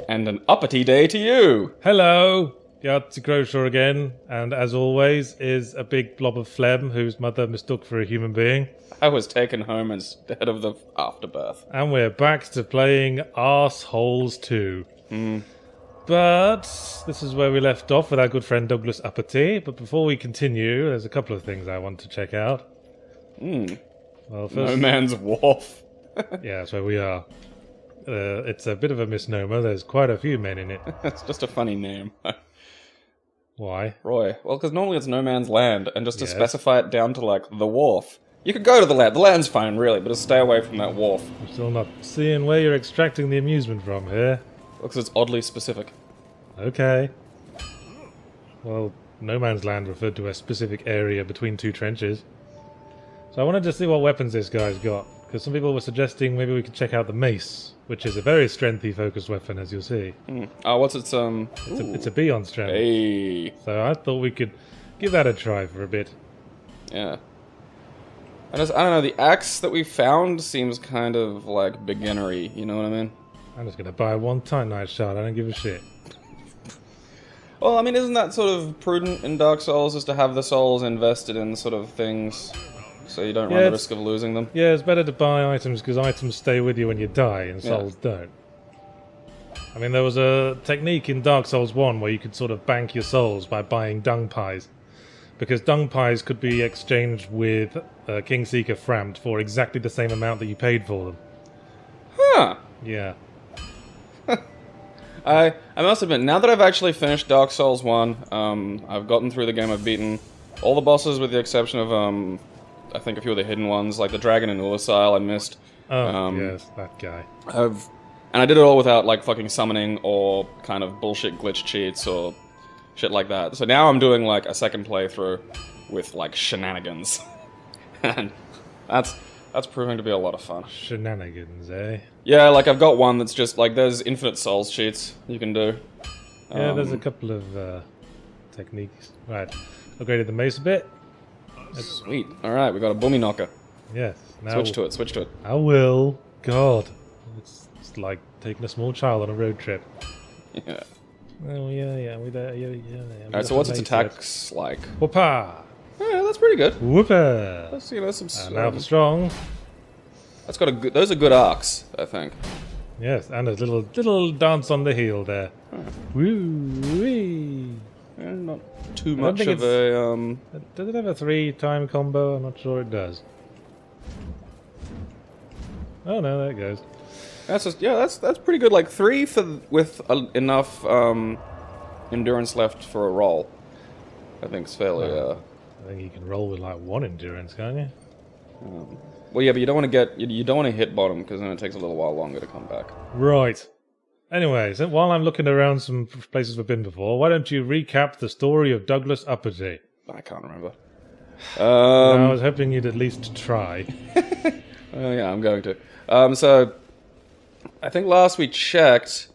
And an uppity day to you! Hello! Yahtzee Crowshaw again, and as always is a big blob of phlegm whose mother mistook for a human being. I was taken home instead of the afterbirth. And we're back to playing Arseholes 2. But this is where we left off with our good friend Douglas Uppity. But before we continue, there's a couple of things I want to check out. Well, first, No Mans Wharf. yeah, that's where we are. It's a bit of a misnomer. There's quite a few men in it. It's just a funny name. Why? Roy. Well, because normally it's no man's land, and just to Yes. specify it down to, like, the wharf. You could go to the land. The land's fine, really, but just stay away from that wharf. I'm still not seeing where you're extracting the amusement from here. Because it's oddly specific. Okay. Well, no man's land referred to a specific area between two trenches. So I wanted to see what weapons this guy's got, because some people were suggesting maybe we could check out the mace, which is a very strengthy focused weapon, as you'll see. Oh, what's its, It's a B on strength. Hey. So I thought we could give that a try for a bit. Yeah. I don't know, the axe that we found seems kind of, like, beginnery, you know what I mean? I'm just going to buy one Titanite shard, I don't give a shit. Well, I mean, isn't that sort of prudent in Dark Souls, is to have the souls invested in sort of things, so you don't run the risk of losing them? Yeah, it's better to buy items, because items stay with you when you die, and souls don't. I mean, there was a technique in Dark Souls 1 where you could sort of bank your souls by buying dung pies. Because dung pies could be exchanged with King Seeker Frammed for exactly the same amount that you paid for them. Huh. Yeah. I must admit, now that I've actually finished Dark Souls 1, I've gotten through the game, I've beaten all the bosses with the exception of, I think a few of the hidden ones, like the dragon in Ulasile I missed. Oh, yes, that guy. And I did it all without, like, fucking summoning or kind of bullshit glitch cheats or shit like that. So now I'm doing, like, a second playthrough with, like, shenanigans. And that's proving to be a lot of fun. Shenanigans, eh? Yeah, like, I've got one that's just, like, there's infinite souls cheats you can do. Yeah, there's a couple of techniques. Right, upgraded the mace a bit. Sweet. Alright, we got a boomy knocker. Yes. Now Switch to it, switch to it. I will. God. It's like taking a small child on a road trip. Yeah. Oh, yeah. Alright, so what's its attacks like? Whoopah! Yeah, that's pretty good. Whoopah! That's, you know, some... Now for strong. That's got a good... Those are good arcs, I think. Yes, and a little dance on the heel there. Woo-wee! Yeah, not too much of a, Does it have a 3-time combo? I'm not sure it does. Oh no, there it goes. That's just, yeah, that's pretty good. Like 3 with enough endurance left for a roll. I think it's fairly. I think you can roll with like 1 endurance, can't you? Well, yeah, but you don't want to get you don't want to hit bottom because then it takes a little while longer to come back. Right. Anyway, so while I'm looking around some places we've been before, why don't you recap the story of Douglas Uppity? I can't remember. I was hoping you'd at least try. Yeah, I'm going to. So I think last we checked,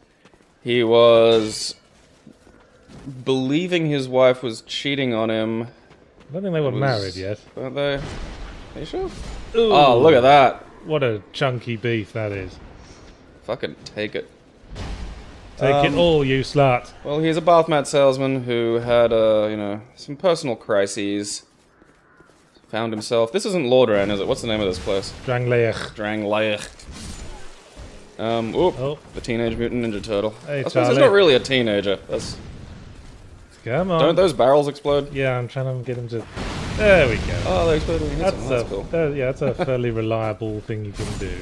he was believing his wife was cheating on him. I don't think they were married yet. Weren't they? Are you sure? Ooh, Oh, look at that! what a chunky beef that is. Fucking take it. Take it all, you slut. Well, he's a bath mat salesman who had, you know, some personal crises. Found himself... This isn't Lordran, is it? What's the name of this place? Drangleich. Drangleicht. The Teenage Mutant Ninja Turtle. Hey, I suppose Charlie. he's not really a teenager. That's... Come on. Don't those barrels explode? Yeah, I'm trying to get him to... There we go. Oh, they explode when you hit them. That's cool. That's a fairly reliable thing you can do.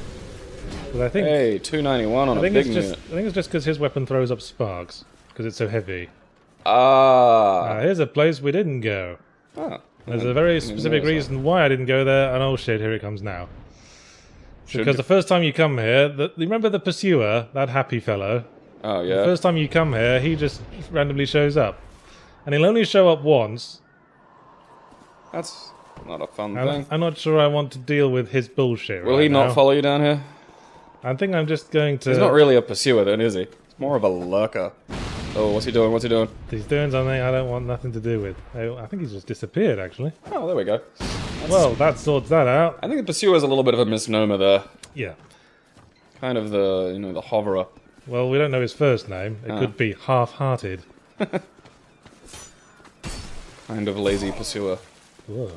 But I think... Hey, 291 on a big unit. I think it's just because his weapon throws up sparks, because it's so heavy. Ah. Here's a place we didn't go. Ah. There's a very specific reason why I didn't go there, and oh shit, here it comes now. Because the first time you come here, remember the pursuer, that happy fellow? Oh, yeah. The first time you come here, he just randomly shows up. And he'll only show up once. That's not a fun thing. I'm not sure I want to deal with his bullshit Will he not follow you down here? I think I'm just going to... He's not really a pursuer then, is he? He's more of a lurker. Oh, what's he doing? What's he doing? He's doing something I don't want nothing to do with. I think he's just disappeared, actually. Oh, there we go. Well, that sorts that out. I think the pursuer is a little bit of a misnomer there. Yeah. Kind of the, you know, the hoverer. Well, we don't know his first name. It could be Half-Hearted. Kind of lazy pursuer. Whoa.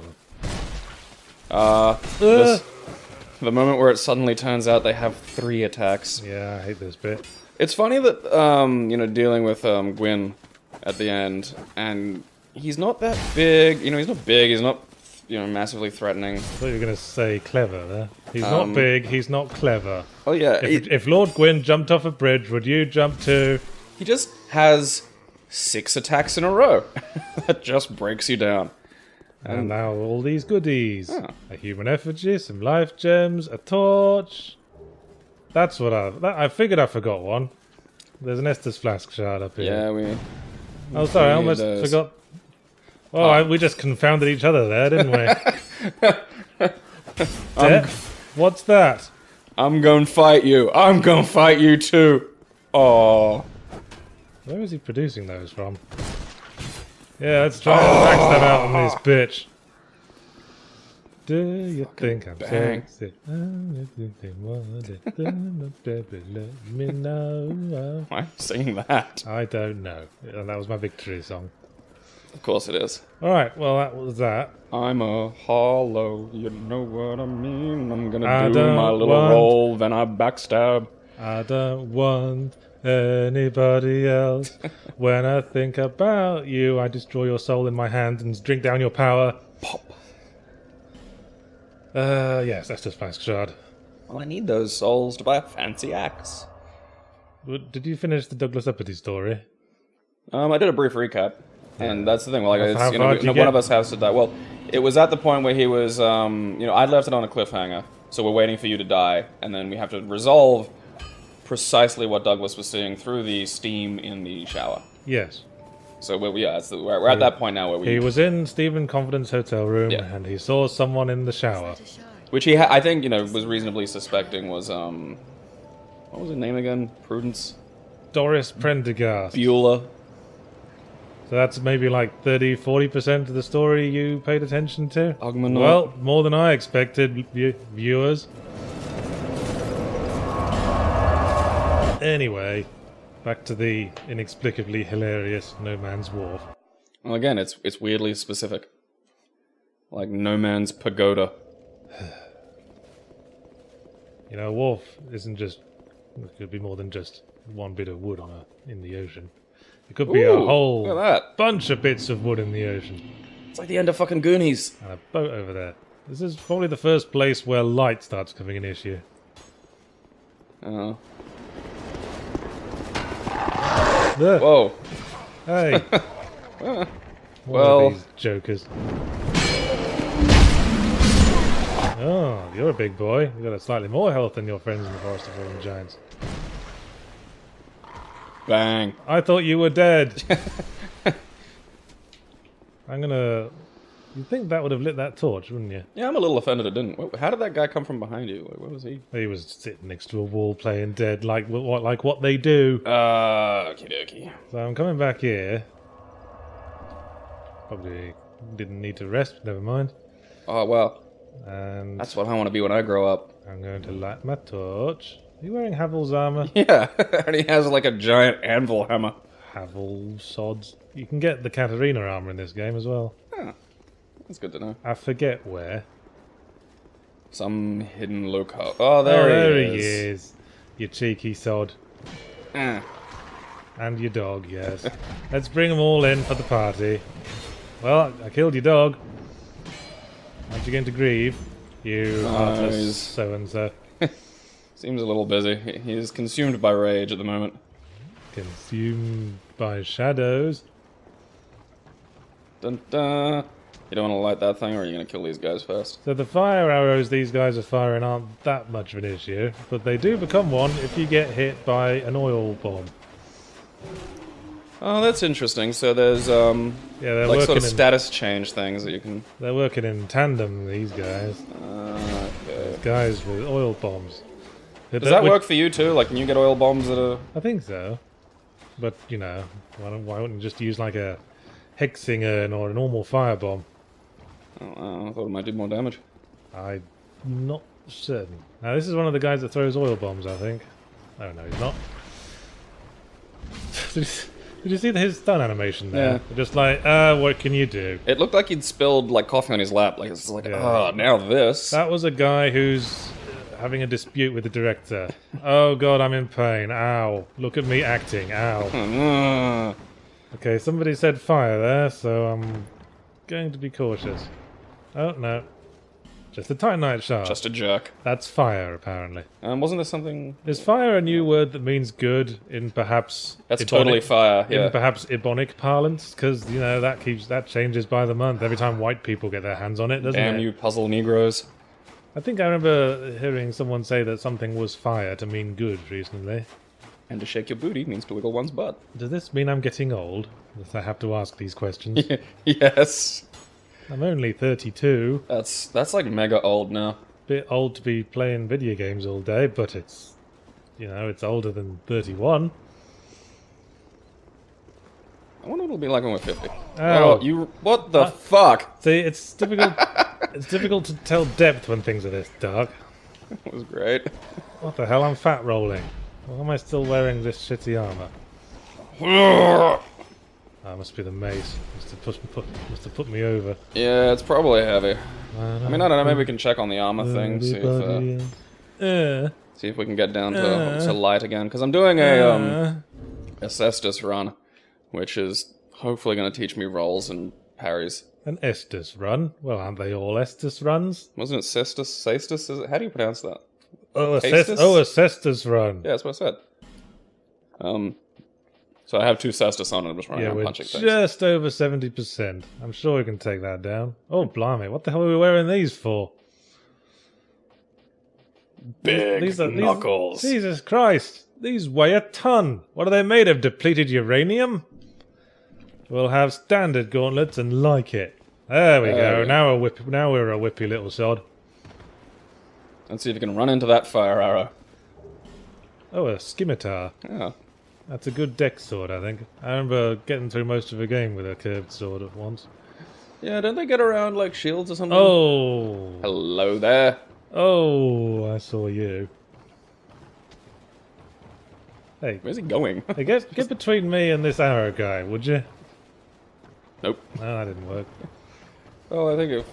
The moment where it suddenly turns out they have 3 attacks. Yeah, I hate this bit. It's funny that, you know, dealing with Gwyn at the end, and he's not that big. You know, he's not big, he's not, you know, massively threatening. I thought you were going to say clever there. He's not big, he's not clever. Oh, yeah. If Lord Gwyn jumped off a bridge, would you jump too? He just has 6 attacks in a row. That just breaks you down. And now all these goodies. Oh. A human effigy, some life gems, a torch. That's what I figured I forgot one. There's an Estus flask shard up here. Yeah, we... Oh, sorry, I almost those. forgot. Oh, we just confounded each other there, didn't we? What's that? I'm gonna fight you. I'm gonna fight you too. Oh. Where is he producing those from? Yeah, let's try and max them out on this bitch. Do you think I'm bang. sexy? Let me know. Why are you singing that? I don't know. And that was my victory song. Of course it is. Alright, well that was that. I'm a hollow, you know what I mean. I'm I gonna do don't my little want- roll, then I backstab. I don't want anybody else. When I think about you, I destroy your soul in my hand and drink down your power. Pop. Yes, that's just flask shard. Well, I need those souls to buy a fancy axe. Did you finish the Douglas Uppity story? I did a brief recap, and that's the thing. Like, How it's, you far know, did you one get? of us has to die. Well, it was at the point where he was, you know, I'd left it on a cliffhanger, so we're waiting for you to die, and then we have to resolve precisely what Douglas was seeing through the steam in the shower. Yes. So we're at that point now where He we, was in Stephen Confident's hotel room Yeah. and he saw someone in the shower. which he I think, you know, was reasonably suspecting was what was his name again? Prudence Doris Prendergast. Beulah. So that's maybe like 30-40% of the story you paid attention to? Ogmanor. Well, more than I expected, viewers. Anyway, back to the inexplicably hilarious No Mans Wharf. Well, again, it's weirdly specific. Like No Man's Pagoda. You know, a wharf isn't just... It could be more than just one bit of wood in the ocean. It could be a Ooh, whole look at that. bunch of bits of wood in the ocean. It's like the end of fucking Goonies. And a boat over there. This is probably the first place where light starts becoming an issue. Uh, There. whoa. Hey. One Well- of these jokers. Oh, you're a big boy. You've got a slightly more health than your friends in the Forest of Fallen Giants. Bang. I thought you were dead. I'm gonna... You'd think that would have lit that torch, wouldn't you? Yeah, I'm a little offended it didn't. How did that guy come from behind you? Like, where was he? He was sitting next to a wall playing dead, like what they do. Okie dokie. So I'm coming back here. Probably didn't need to rest, never mind. Oh, well. And That's what I want to be when I grow up. I'm going to light my torch. Are you wearing Havel's armor? Yeah, and he has like a giant anvil hammer. Havel sods. You can get the Katarina armor in this game as well. Huh. That's good to know. I forget where. Some hidden locale. Oh, there he is. You cheeky sod. Eh. And your dog, yes. Let's bring them all in for the party. Well, I killed your dog. Aren't you going to grieve? You heartless he's- so-and-so. Seems a little busy. He's consumed by rage at the moment. Consumed by shadows. Dun dun. You don't want to light that thing, or are you going to kill these guys first? So the fire arrows these guys are firing aren't that much of an issue, but they do become one if you get hit by an oil bomb. Oh, that's interesting. So there's Yeah, they're like sort working of status change things that you can. they're working in tandem, these guys. Okay. Guys with oil bombs. Does that work for you too? Like, can you get oil bombs that are? I think so. But, you know, why wouldn't you just use like a Hexinger or a normal firebomb? Oh, I thought it might do more damage. I'm not certain. Now, this is one of the guys that throws oil bombs, I think. Oh, no, he's not. Did you see his stun animation there? Yeah. Just like, what can you do? It looked like he'd spilled like coffee on his lap. Like it's like, oh, now this. That was a guy who's having a dispute with the director. Oh god, I'm in pain. Ow. Look at me acting. Ow. Okay, somebody said fire there, so I'm going to be cautious. Oh, no. Just a Titanite shard. Just a jerk. That's fire, apparently. Wasn't there something? Is fire a new word that means good in perhaps... That's totally fire, yeah. In perhaps Ebonic parlance? Because, you know, that changes by the month. Every time white people get their hands on it, doesn't it? Damn you puzzle Negroes. I think I remember hearing someone say that something was fire to mean good recently. And to shake your booty means to wiggle one's butt. Does this mean I'm getting old? That I have to ask these questions? Yes. I'm only 32. That's like mega old now. Bit old to be playing video games all day, but it's, you know, it's older than 31. I wonder what it'll be like when we're 50. Ow. Oh, you... What the fuck? See, it's difficult. It's difficult to tell depth when things are this dark. That was great. What the hell? I'm fat rolling. Why am I still wearing this shitty armor? Oh, must be the mace. Must have put me over. Yeah, it's probably heavy. I mean, I don't know. Maybe we can check on the armor thing. See if we can get down to light again. Because I'm doing a Cestus run, which is hopefully going to teach me rolls and parries. An Estus run? Well, aren't they all Estus runs? Wasn't it Cestus? Cestus? How do you pronounce that? Oh, a Cestus run. Yeah, that's what I said. So I have 2 Cestus on and I'm just running around punching things. Just over 70%. I'm sure we can take that down. Oh, blimey. What the hell are we wearing these for? Big knuckles. Jesus Christ. These weigh a ton. What are they made of? Depleted uranium? We'll have standard gauntlets and like it. There we go. Now we're a whippy little sod. Let's see if you can run into that fire arrow. Oh, a scimitar. Yeah. That's a good deck sword, I think. I remember getting through most of a game with a curved sword at once. Yeah, don't they get around like shields or something? Oh! Hello there. Oh, I saw you. Hey. Where's he going? Hey, get between me and this arrow guy, would you? Nope. No, that didn't work. Oh, I think if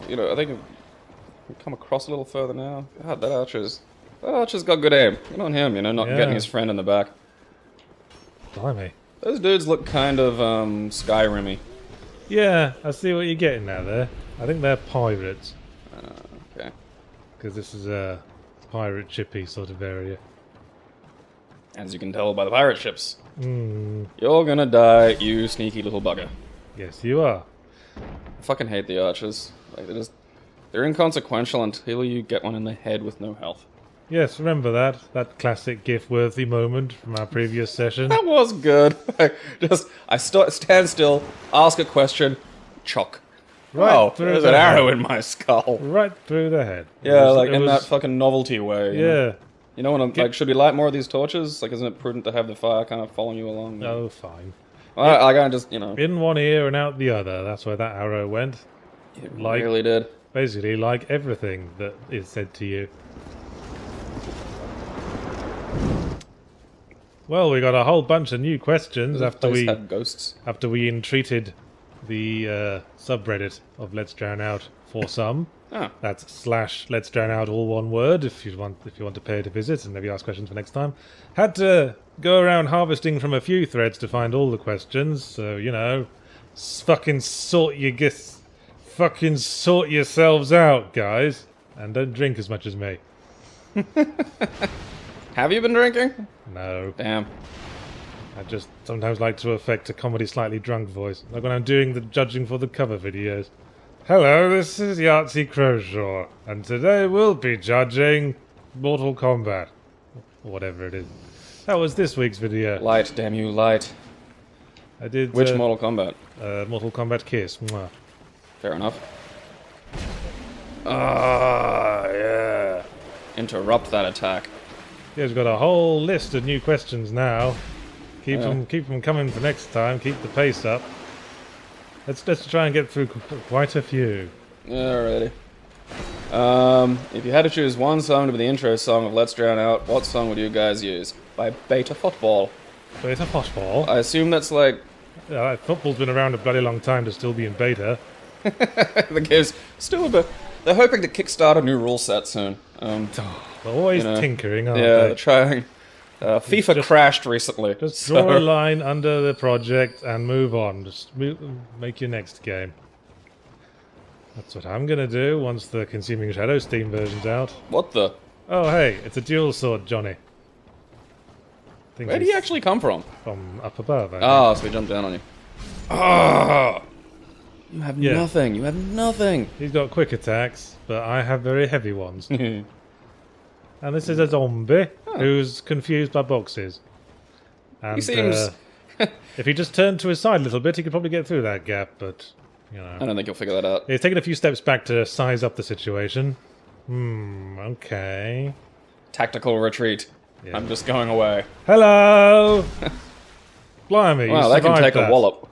we come across a little further now. God, that archer's got good aim. Good on him, not getting his friend in the back. Blimey. Those dudes look kind of Skyrim-y. Yeah, I see what you're getting at there. I think they're pirates. Okay. Because this is a pirate chippy sort of area. As you can tell by the pirate ships. Mm. You're gonna die, you sneaky little bugger. Yes, you are. I fucking hate the archers. Like, they're inconsequential until you get one in the head with no health. Yes, remember that classic GIF-worthy moment from our previous session. That was good. I stand still, ask a question, chock. Right there's an arrow in my skull. Right through the head. Yeah, that fucking novelty way. Yeah. You know when I'm like, should we light more of these torches? Like, isn't it prudent to have the fire kind of following you along? Oh, fine. I gotta just, in one ear and out the other. That's where that arrow went. It really did. Basically, like everything that is said to you. Well, we got a whole bunch of new questions after we had ghosts. After we entreated the subreddit of Let's Drown Out for some. That's /letsdrownout, all one word. If you want to pay to visit and maybe ask questions for next time. Had to go around harvesting from a few threads to find all the questions. So fucking sort yourselves out, guys, and don't drink as much as me. Have you been drinking? No. Damn. I just sometimes like to affect a comedy slightly drunk voice, like when I'm doing the judging for the cover videos. Hello, this is Yahtzee Crowshaw, and today we'll be judging Mortal Kombat. Or whatever it is. That was this week's video. Light, damn you, light. I did... Which Mortal Kombat? Mortal Kombat Kiss. Mwah. Fair enough. Yeah. Interrupt that attack. Yeah, we've got a whole list of new questions now. Keep them coming for next time. Keep the pace up. Let's try and get through quite a few. Alrighty. If you had to choose one song to be the intro song of Let's Drown Out, what song would you guys use? By Beta Football. But it's a football. I assume that's like... Football's been around a bloody long time to still be in beta. the game's still a bit... They're hoping to kickstart a new rule set soon. They're always tinkering, aren't they're they? trying. FIFA crashed recently. Just draw a line under the project and move on. Just make your next game. That's what I'm gonna do once the Consuming Shadow Steam version's out. What the? Oh hey, it's a dual sword, Johnny. Where did he actually come from? From up above. Ah, so he jumped down on you. Ah! You have nothing. You have nothing. He's got quick attacks, but I have very heavy ones. And this is a zombie who's confused by boxes. And He seems... if he just turned to his side a little bit, he could probably get through that gap, but, you know. I don't think he'll figure that out. He's taken a few steps back to size up the situation. Okay. Tactical retreat. Yeah. I'm just going away. Hello! Blimey, Wow, you that can take that. a wallop.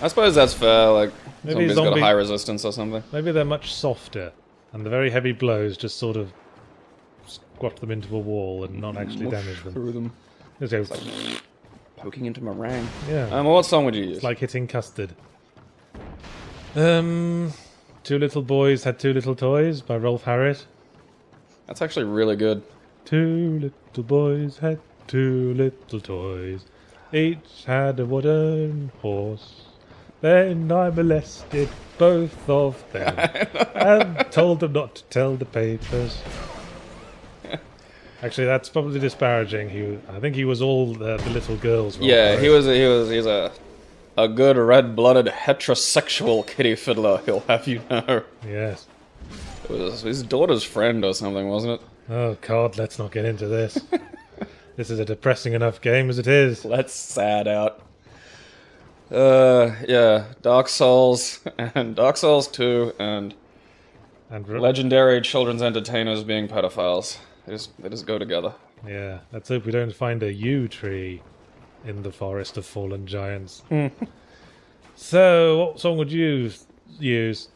I suppose that's fair, like, Maybe zombies got a high resistance or something. Maybe they're much softer, and the very heavy blows just sort of squat them into a wall and not actually damage them. Through them. Just go, Like poking into meringue. yeah. Well, what song would you use? It's like hitting custard. Two Little Boys Had Two Little Toys by Rolf Harris. That's actually really good. Two little boys had two little toys. Each had a wooden horse. Then I molested both of them and told them not to tell the papers. Actually, that's probably disparaging. I think he was all the little girls. Yeah, he's a good red-blooded heterosexual kitty fiddler. He'll have you know. Yes. It was his daughter's friend or something, wasn't it? Oh God, let's not get into this. This is a depressing enough game as it is. Let's sad out. Yeah, Dark Souls and Dark Souls 2 and legendary children's entertainers being pedophiles. They just go together. Yeah, let's hope we don't find a yew tree in the forest of fallen giants. So, what song would you use?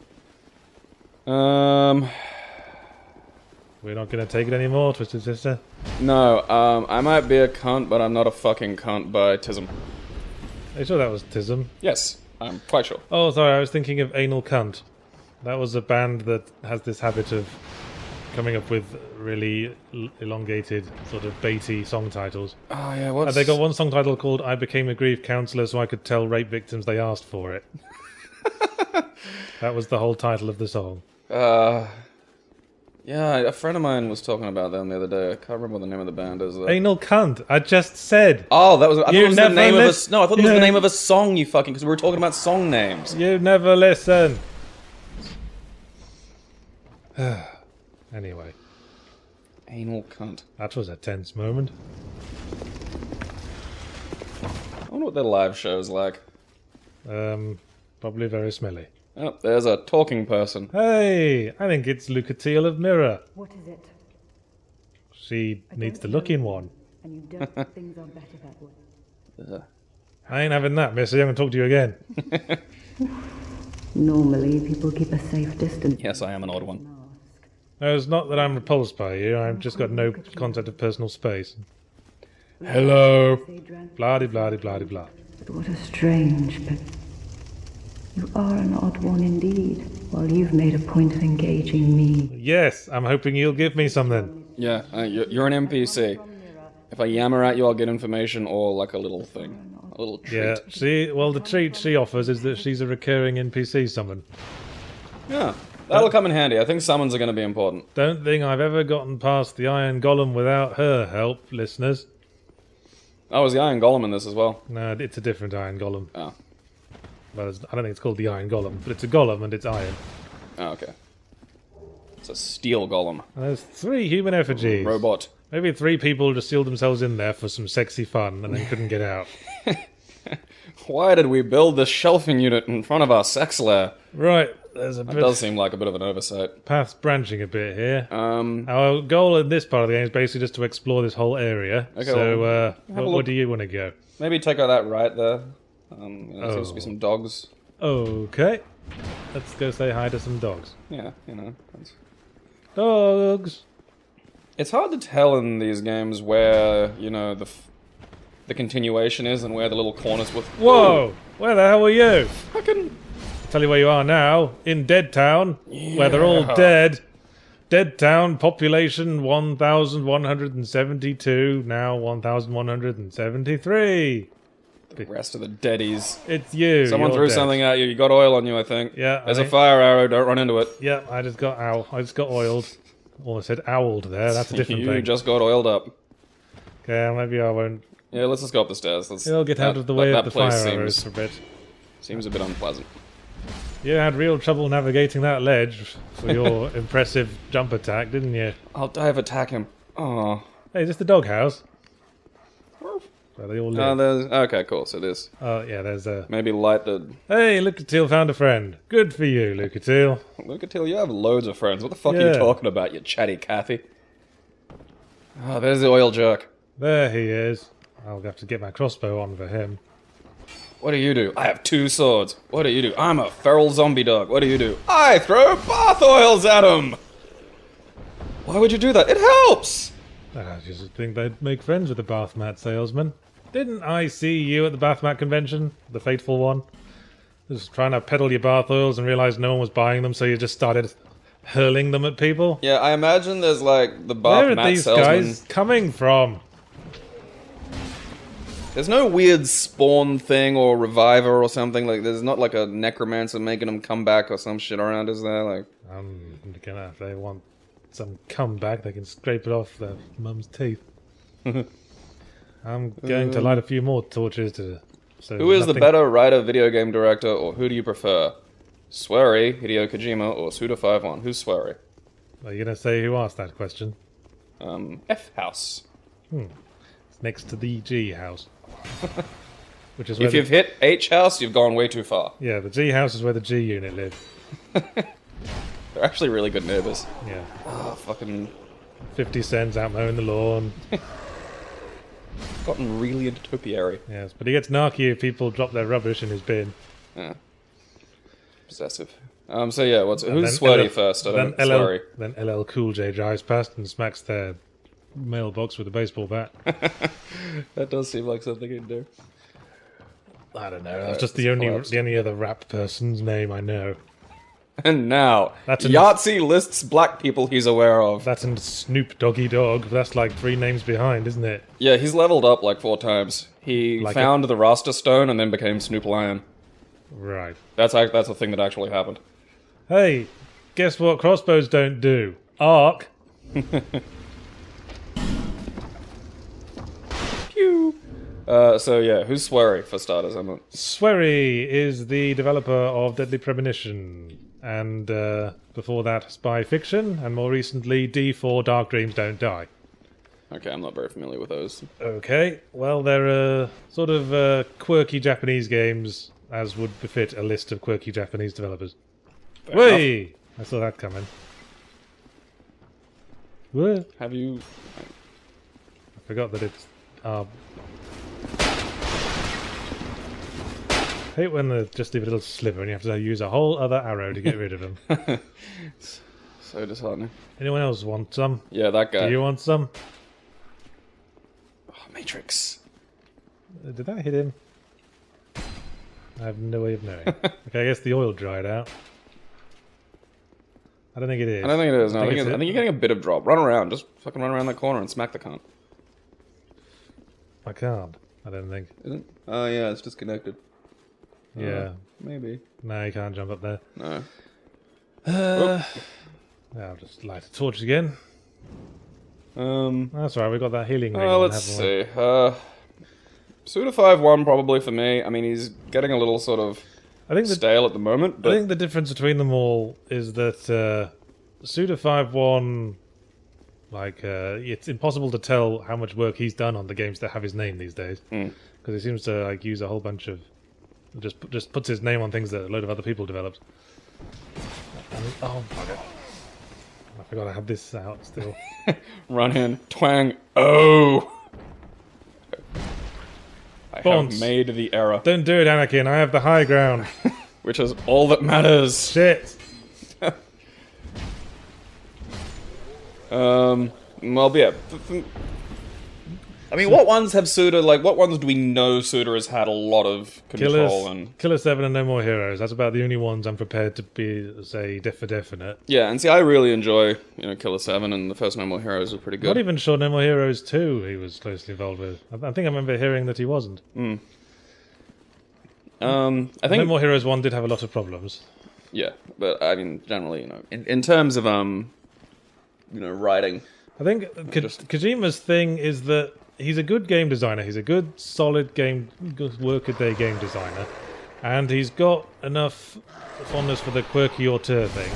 We're not going to take it anymore, Twisted Sister. No, I might be a cunt, but I'm not a fucking cunt by Tism. Are you sure that was Tism? Yes, I'm quite sure. Oh, sorry, I was thinking of Anal Cunt. That was a band that has this habit of coming up with really elongated, sort of baity song titles. Oh, yeah, what's... They got one song title called I Became a Grief Counsellor So I Could Tell Rape Victims They Asked For It. That was the whole title of the song. Yeah, a friend of mine was talking about them the other day. I can't remember what the name of the band is. Anal Cunt, I just said. Oh, that was... I thought it was the name of a... No, I thought it was Yeah. the name of a song, you fucking... Because we were talking about song names. You never listen. Anyway, Anal cunt. that was a tense moment. I wonder what their live show's like. Probably very smelly. Oh, there's a talking person. Hey, I think it's Lucatiel of Mirror. What is it? She needs to look in one. And you don't think things are better that way. I ain't having that, missy. I'm going to talk to you again. Normally, people keep a safe distance. Yes, I am an odd one. No, it's not that I'm repulsed by you. I've just got no concept of personal space. Hello. Blah-de-blah-de-blah-de-blah. But what a strange, but you are an odd one indeed. While you've made a point of engaging me. Yes, I'm hoping you'll give me something. Yeah, you're an NPC. If I yammer at you, I'll get information or like a little thing. A little treat. Yeah, the treat she offers is that she's a recurring NPC summon. Yeah, that'll come in handy. I think summons are going to be important. Don't think I've ever gotten past the Iron Golem without her help, listeners. Oh, is the Iron Golem in this as well? No, it's a different Iron Golem. Oh. Well, I don't think it's called the Iron Golem, but it's a golem and it's iron. Oh, okay. It's a steel golem. And there's 3 human effigies. Robot. Maybe 3 people just sealed themselves in there for some sexy fun and then couldn't get out. Why did we build this shelving unit in front of our sex lair? Right, there's a That bit does seem like a bit of an oversight. paths branching a bit here. Our goal in this part of the game is basically just to explore this whole area. Okay, so, well, where do you want to go? maybe take out that right there. There seems to be some dogs. Okay. Let's go say hi to some dogs. Yeah, you know. Dogs! It's hard to tell in these games where, you know, the the continuation is and where the little corners with. Whoa! Where the hell were you? Fucking. Tell you where you are now. In Dead Town, where they're all dead. Dead Town, population 1,172, now 1,173. The rest of the deadies. It's you. Someone threw something at you. You got oil on you, I think. Yeah. There's a fire arrow. Don't run into it. Yeah, I just got oiled. Almost said owled there. That's a different You thing. just got oiled up. Okay, maybe I won't. Yeah, let's just go up the stairs. You'll get out of the way of the fire place arrows for a bit. Seems a bit unpleasant. You had real trouble navigating that ledge for your impressive jump attack, didn't you? I'll dive attack him. Oh. Hey, is this the doghouse? Where they all live. Okay, cool. So this. Oh, yeah, there's a... Maybe light the... Hey, Lucatiel found a friend. Good for you, Lucatiel. Look at you have loads of friends. What the fuck are you talking about, you chatty Cathy? Oh, there's the oil jerk. There he is. I'll have to get my crossbow on for him. What do you do? I have 2 swords. What do you do? I'm a feral zombie dog. What do you do? I throw bath oils at him! Why would you do that? It helps! I just think they'd make friends with the bath mat salesman. Didn't I see you at the bath mat convention? The fateful one? Just trying to peddle your bath oils and realised no one was buying them, so you just started hurling them at people? Yeah, I imagine there's like the bath Where are mat these salesman. guys coming from? There's no weird spawn thing or reviver or something. Like, there's not like a necromancer making them come back or some shit around, is there? Like, I'm gonna, if they want some comeback, they can scrape it off their mum's teeth. I'm going to light a few more torches to... So who is the better writer, video game director, or who do you prefer? Swery, Hideo Kojima, or Suda51? Who's Swery? Are you gonna say who asked that question? F-House. It's next to the G house. Which is If you've hit H-House, you've gone way too far. Yeah, the G house is where the G unit live. They're actually really good neighbors. Yeah. Oh, fucking... 50 cents out mowing the lawn. Gotten really into topiary. Yes, but he gets narky if people drop their rubbish in his bin. Yeah. Possessive. So yeah, who's Sweaty first? I don't Swery. Then LL Cool J drives past and smacks their mailbox with a baseball bat. That does seem like something he'd do. I don't know. That's just the only other rap person's name I know. And now, That's Yahtzee lists black people he's aware of. That's in Snoop Doggy Dog. That's like 3 names behind, isn't it? Yeah, he's leveled up like 4 times. He found the Rasta Stone and then became Snoop Lion. Right. That's a thing that actually happened. Hey, guess what crossbows don't do? Arc. Pew! So yeah, who's Swery for starters? Swery is the developer of Deadly Premonition, and before that, Spy Fiction, and more recently, D4 Dark Dreams Don't Die. Okay, I'm not very familiar with those. Okay, well, they're sort of quirky Japanese games, as would befit a list of quirky Japanese developers. Whey! I saw that coming. What? Have you... I forgot that it's... I hate when they just leave a little sliver and you have to use a whole other arrow to get rid of them. So disheartening. Anyone else want some? Yeah, that guy. Do you want some? Oh, Matrix. Did that hit him? I have no way of knowing. Okay, I guess the oil dried out. I don't think it is. I don't think it is. No, I think it's you're getting a bit of drop. Run around. Just fucking run around that corner and smack the cunt. I can't. I don't think. Isn't? Oh yeah, it's disconnected. Yeah. Maybe. No, you can't jump up there. No. I'll just light a torch again. That's right, we got that healing ring. Let's see. Suda 5-1 probably for me. I mean, he's getting a little sort of stale at the moment. But I think the difference between them all is that Suda 5-1, like, it's impossible to tell how much work he's done on the games that have his name these days. Because he seems to like use a whole bunch of... Just puts his name on things that a load of other people developed. Oh, fuck it. I forgot I have this out still. Run in, twang, oh! I Bonds. have made the error. Don't do it, Anakin. I have the high ground. Which is all that matters. Shit. Well, yeah. I mean, what ones have Suda, like, what ones do we know Suda has had a lot of control and... Killer 7 and No More Heroes. That's about the only ones I'm prepared to say for definite. Yeah, and see, I really enjoy, Killer 7, and the first No More Heroes was pretty good. Not even sure No More Heroes 2 he was closely involved with. I think I remember hearing that he wasn't. I think... No More Heroes 1 did have a lot of problems. Yeah, but, I mean, generally, in terms of, writing... I think Kojima's thing is that he's a good game designer. He's a good, solid good workaday game designer. And he's got enough fondness for the quirky auteur thing.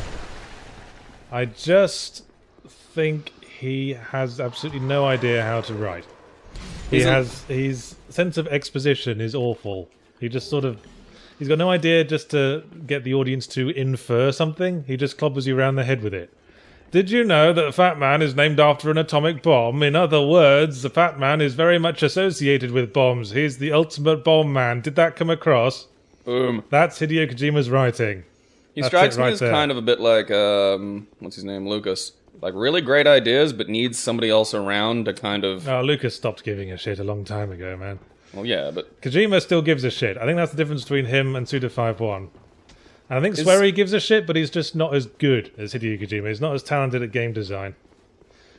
I just think he has absolutely no idea how to write. His sense of exposition is awful. He just he's got no idea just to get the audience to infer something. He just clobbers you around the head with it. Did you know that Fat Man is named after an atomic bomb? In other words, the Fat Man is very much associated with bombs. He's the ultimate bomb man. Did that come across? Boom. That's Hideo Kojima's writing. He strikes me as kind of a bit like, what's his name, Lucas. Like, really great ideas, but needs somebody else around to kind of... Oh, Lucas stopped giving a shit a long time ago, man. Well, yeah, but... Kojima still gives a shit. I think that's the difference between him and Suda51. And I think Swery gives a shit, but he's just not as good as Hideo Kojima. He's not as talented at game design.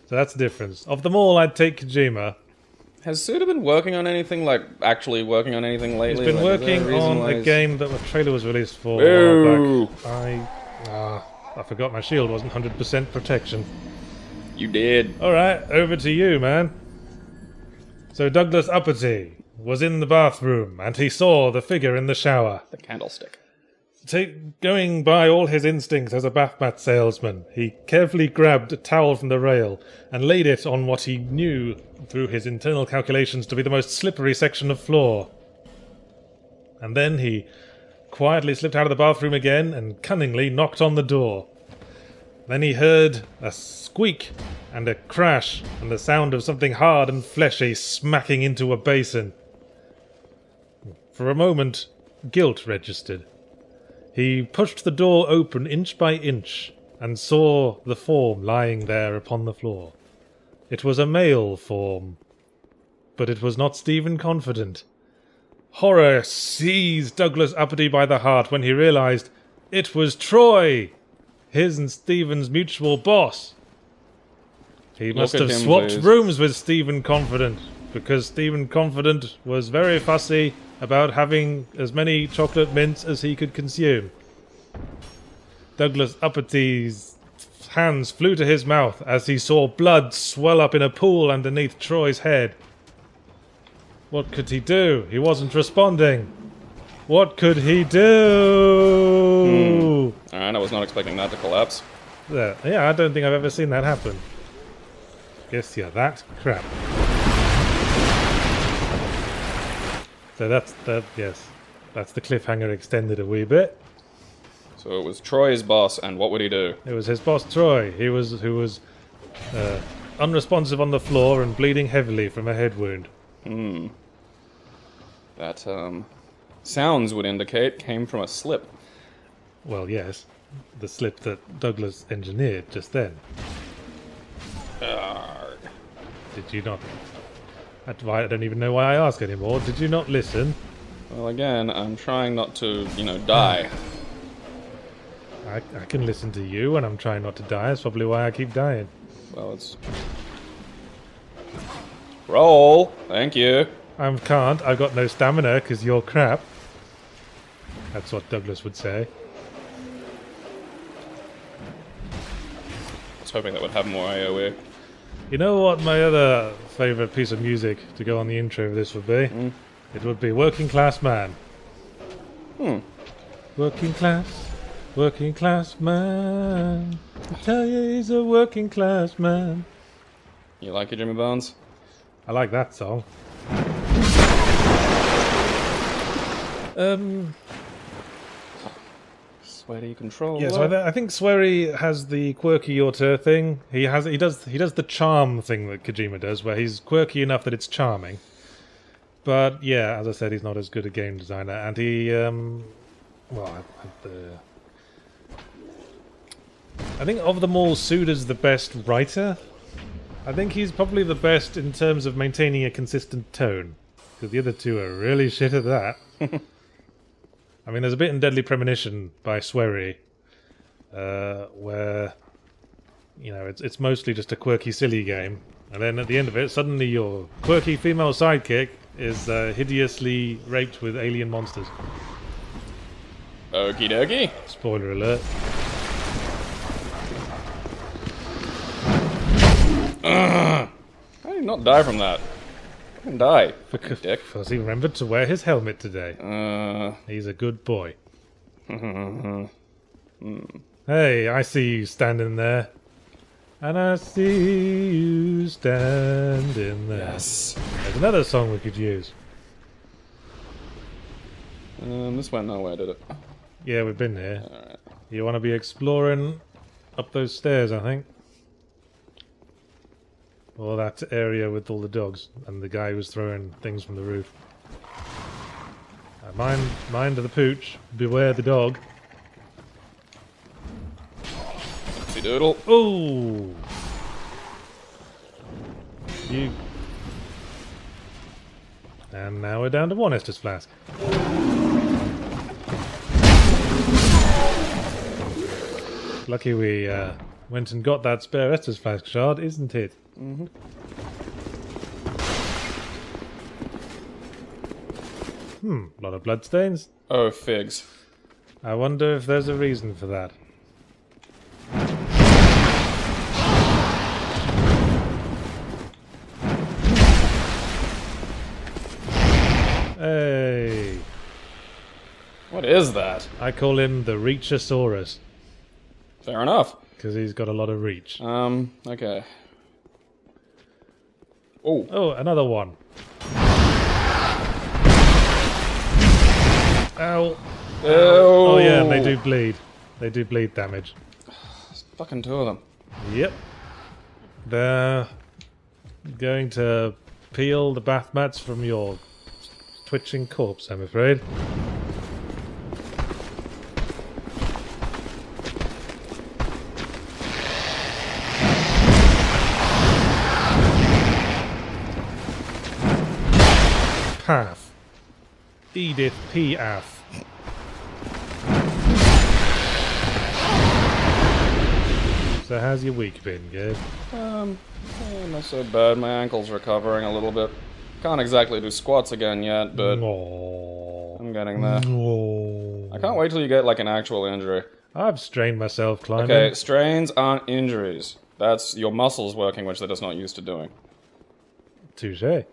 So that's the difference. Of them all, I'd take Kojima. Has Suda been working on anything, like, actually working on anything lately? He's been working on a game that a trailer was released for a while back. I forgot my shield wasn't 100% protection. You did. Alright, over to you, man. So Douglas Uppity was in the bathroom, and he saw the figure in the shower. The candlestick. Going by all his instincts as a bath mat salesman, he carefully grabbed a towel from the rail and laid it on what he knew through his internal calculations to be the most slippery section of floor. And then he quietly slipped out of the bathroom again and cunningly knocked on the door. Then he heard a squeak and a crash and the sound of something hard and fleshy smacking into a basin. For a moment, guilt registered. He pushed the door open inch by inch and saw the form lying there upon the floor. It was a male form, but it was not Stephen Confident. Horror seized Douglas Uppity by the heart when he realized it was Troy, his and Stephen's mutual boss. He must have swapped rooms with Stephen Confident, because Stephen Confident was very fussy about having as many chocolate mints as he could consume. Douglas Uppity's hands flew to his mouth as he saw blood swell up in a pool underneath Troy's head. What could he do? He wasn't responding. What could he do? Alright, I was not expecting that to collapse. Yeah, I don't think I've ever seen that happen. Guess you're that crap. So that's the cliffhanger extended a wee bit. So it was Troy's boss, and what would he do? It was his boss Troy. Who was unresponsive on the floor and bleeding heavily from a head wound. That sounds would indicate came from a slip. Well, yes, the slip that Douglas engineered just then. Did you not? I don't even know why I ask anymore. Did you not listen? Well, again, I'm trying not to, die. I can listen to you when I'm trying not to die. That's probably why I keep dying. Well, it's... Roll! Thank you. I can't. I've got no stamina because you're crap. That's what Douglas would say. I was hoping that would have more AoE. You know what my other favourite piece of music to go on the intro of this would be? It would be Working Class Man. Working class man. I tell you he's a working class man. You like it, Jimmy Bones? I like that song. Sweaty control. Yeah, so I think Swery has the quirky auteur thing. He does the charm thing that Kojima does, where he's quirky enough that it's charming. But yeah, as I said, he's not as good a game designer, and he I think of them all, Suda's the best writer. I think he's probably the best in terms of maintaining a consistent tone. Because the other two are really shit at that. I mean, there's a bit in Deadly Premonition by Swery, where, you know, it's mostly just a quirky, silly game. And then at the end of it, suddenly your quirky female sidekick is hideously raped with alien monsters. Okie dokie. Spoiler alert. How did he not die from that? Fucking die. Because Dick. he remembered to wear his helmet today. He's a good boy. Hey, I see you standing there. And I see you standing there. Yes. There's another song we could use. This went nowhere, did it? Yeah, we've been here. Alright. You want to be exploring up those stairs, I think. Or that area with all the dogs and the guy who was throwing things from the roof. Mind the pooch. Beware the dog. See doodle. Oh! You. And now we're down to one Estus flask. Lucky we went and got that spare Estus flask shard, isn't it? Mm-hmm. A lot of bloodstains. Oh, figs. I wonder if there's a reason for that. Hey! What is that? I call him the Reachosaurus, Fair enough. because he's got a lot of reach. Okay. Oh. Oh, another one. Ow! Oh yeah, and they do bleed. They do bleed damage. Fucking two of them. Yep. They're going to peel the bath mats from your twitching corpse, I'm afraid. Path. Edith Piaf. So how's your week been, Gabe? Not so bad. My ankle's recovering a little bit. Can't exactly do squats again yet, but I'm getting there. I can't wait till you get like an actual injury. I've strained myself climbing. Okay, strains aren't injuries. That's your muscles working, which they're just not used to doing. Touché.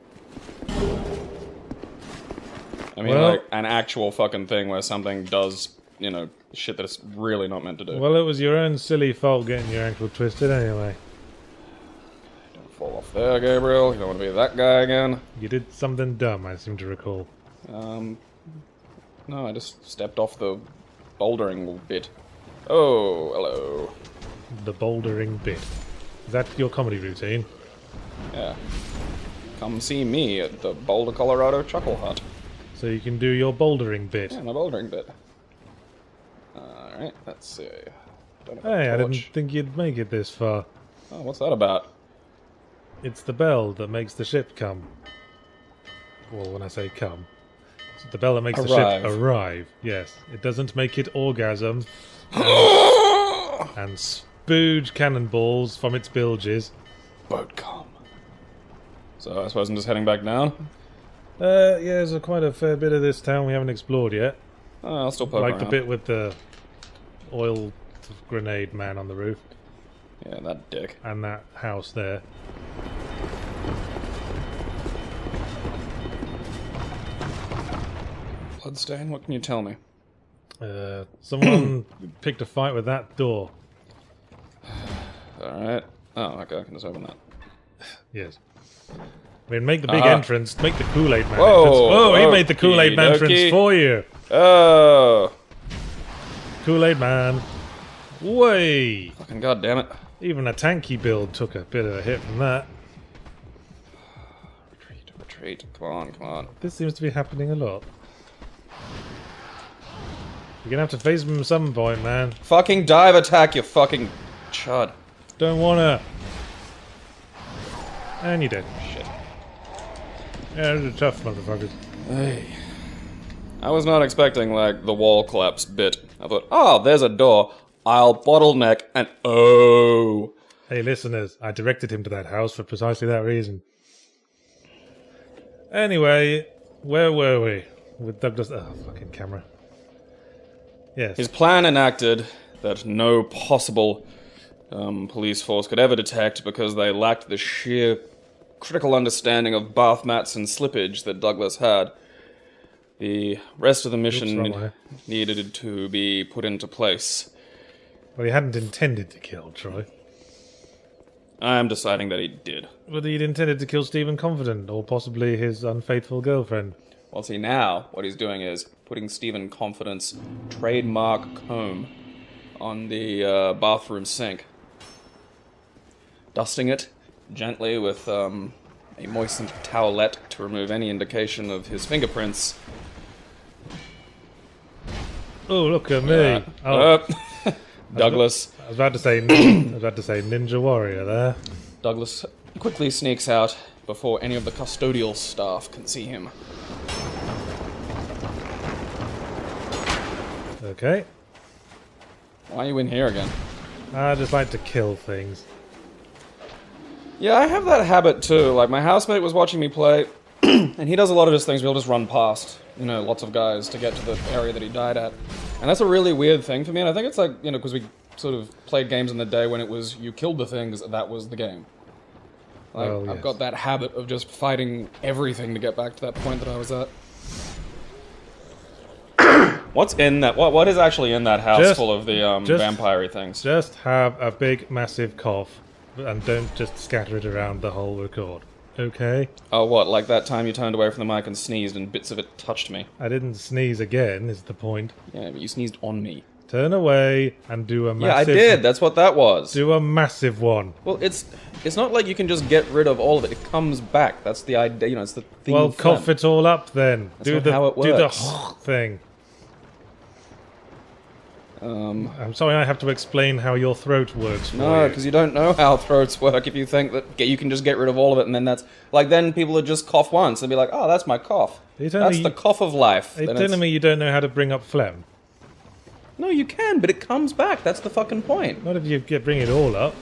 I mean, Well- like, an actual fucking thing where something does, you know, shit that it's really not meant to do. Well, it was your own silly fault getting your ankle twisted anyway. Don't fall off there, Gabriel. You don't want to be that guy again. You did something dumb, I seem to recall. No, I just stepped off the bouldering bit. Oh, hello. The bouldering bit. Is that your comedy routine? Yeah. Come see me at the Boulder, Colorado Chuckle Hut. So you can do your bouldering bit. Yeah, my bouldering bit. Alright, let's see. Don't have a Hey, I didn't torch. think you'd make it this far. Oh, what's that about? It's the bell that makes the ship come. Well, when I say come, it's the bell that makes the ship arrive. Yes, it doesn't make it orgasm and spooge cannonballs from its bilges. Boat come. So I suppose I'm just heading back down? Yeah, there's quite a fair bit of this town we haven't explored yet. Oh, I'll still poke Like around. the bit with the oil grenade man on the roof. Yeah, that dick. And that house there. Bloodstain, what can you tell me? Someone picked a fight with that door. Alright. Oh, okay, I can just open that. Yes. I mean, make the big entrance. Make the Kool-Aid man Whoa, entrance. Whoa, he made the Kool-Aid man okey-dokey. entrance for you. Oh! Kool-Aid man. Way. Fucking goddammit. Even a tanky build took a bit of a hit from that. Retreat, retreat. Come on, come on. This seems to be happening a lot. You're gonna have to face him at some point, man. Fucking dive attack, you fucking chud. Don't wanna. And you did. Shit. Yeah, they're tough motherfuckers. Hey. I was not expecting, like, the wall collapse bit. I thought, oh, there's a door. I'll bottleneck and oh. Hey, listeners, I directed him to that house for precisely that reason. Anyway, where were we? With Douglas... Oh, fucking camera. Yes. His plan enacted that no possible police force could ever detect because they lacked the sheer critical understanding of bath mats and slippage that Douglas had. The rest of the mission needed to be put into place. Well, he hadn't intended to kill Troy. I am deciding that he did. Whether he'd intended to kill Stephen Confident, or possibly his unfaithful girlfriend. Well, see, now, what he's doing is putting Stephen Confident's trademark comb on the bathroom sink. Dusting it gently with a moistened towelette to remove any indication of his fingerprints. Oh, look at me! Oh. Douglas. I was about to say Ninja Warrior there. Douglas quickly sneaks out before any of the custodial staff can see him. Okay. Why are you in here again? I just like to kill things. Yeah, I have that habit too. Like, my housemate was watching me play, and he does a lot of his things. We'll just run past, you know, lots of guys to get to the area that he died at. And that's a really weird thing for me, and I think it's like, you know, because we sort of played games in the day when it was, you killed the things, that was the game. Like, Oh, yes. I've got that habit of just fighting everything to get back to that point that I was at. What's in that? What is actually in that house full of the vampire-y things? Just have a big, massive cough, and don't just scatter it around the whole record. Okay? Oh, what? Like that time you turned away from the mic and sneezed and bits of it touched me? I didn't sneeze again, is the point. Yeah, but you sneezed on me. Turn away and do a massive... Yeah, I did. That's what that was. Do a massive one. Well, it's not like you can just get rid of all of it. It comes back. That's the idea. You know, it's the thing. Well, cough it all up then. That's not how it works. Do the thing. I'm sorry I have to explain how your throat works for No, you. because you don't know how throats work. If you think that you can just get rid of all of it and then that's... Like, then people would just cough once and be like, oh, that's my cough. That's the cough of life. Are you telling me you don't know how to bring up phlegm? No, you can, but it comes back. That's the fucking point. Not if you bring it all up.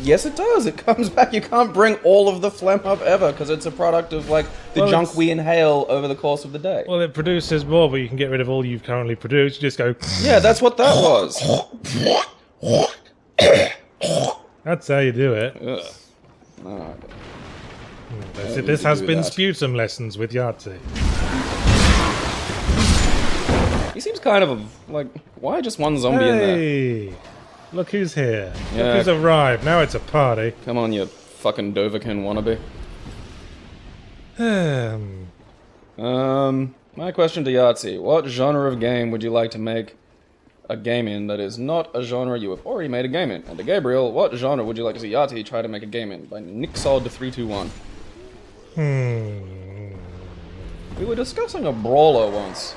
Yes, it does. It comes back. You can't bring all of the phlegm up ever because it's a product of, like, the junk we inhale over the course of the day. Well, it produces more, but you can get rid of all you've currently produced. You just go... Yeah, that's what that was. That's how you do it. Ugh. Oh, okay. This has been Sputum Lessons with Yahtzee. He seems kind of like, why just one zombie in there? Hey! Look who's here. Yeah. Look who's arrived. Now it's a party. Come on, you fucking Dovahkiin wannabe. My question to Yahtzee. What genre of game would you like to make a game in that is not a genre you have already made a game in? And to Gabriel, what genre would you like to see Yahtzee try to make a game in? By Nixod321. We were discussing a brawler once.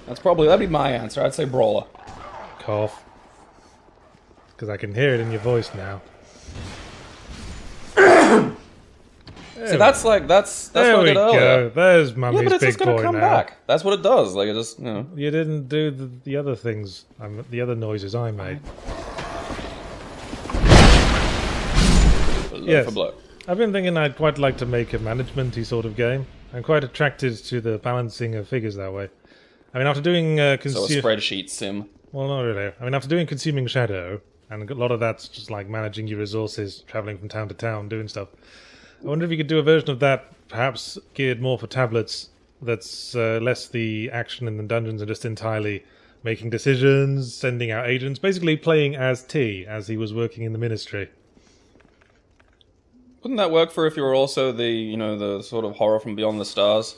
That'd be my answer. I'd say brawler. Cough. Because I can hear it in your voice now. See, that's what I did earlier. There's Mummy's Yeah, but it's big just gonna boy come now. back. That's what it does. Like, it just, you know. You didn't do the other things, the other noises I made. Yes. For blow. I've been thinking I'd quite like to make a management-y sort of game. I'm quite attracted to the balancing of figures that way. I mean, after doing... So a spreadsheet sim. Well, not really. I mean, after doing Consuming Shadow, and a lot of that's just like managing your resources, travelling from town to town, doing stuff. I wonder if you could do a version of that, perhaps geared more for tablets, that's less the action in the dungeons and just entirely making decisions, sending out agents, basically playing as T, as he was working in the Ministry. Wouldn't that work for if you were also the sort of horror from beyond the stars?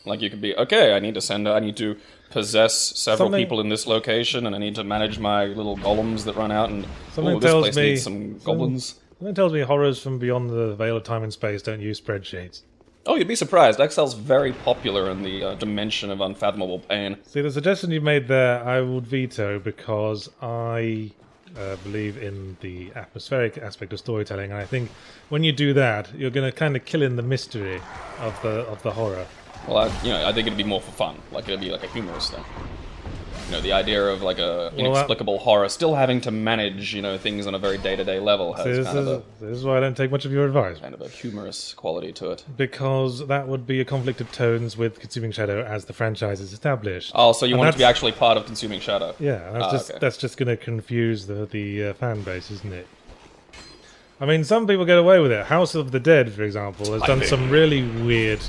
Like, you could be, okay, I need to possess several people in this location, and I need to manage my little golems that run out, and this place needs some goblins. Something tells me horrors from beyond the veil of time and space don't use spreadsheets. Oh, you'd be surprised. Excel's very popular in the dimension of unfathomable pain. See, the suggestion you made there, I would veto, because I believe in the atmospheric aspect of storytelling, and I think when you do that, you're going to kind of kill in the mystery of the horror. Well, I think it'd be more for fun. Like, it'd be like a humorous thing. You know, the idea of like a inexplicable horror, still having to manage, you know, things on a very day-to-day level has this is why I don't take much of your advice. Kind of a humorous quality to it. Because that would be a conflict of tones with Consuming Shadow as the franchise is established. Oh, so you want it to be actually part of Consuming Shadow? Yeah, that's just going to confuse the fan base, isn't it? I mean, some people get away with it. House of the Dead, for example, has done some really weird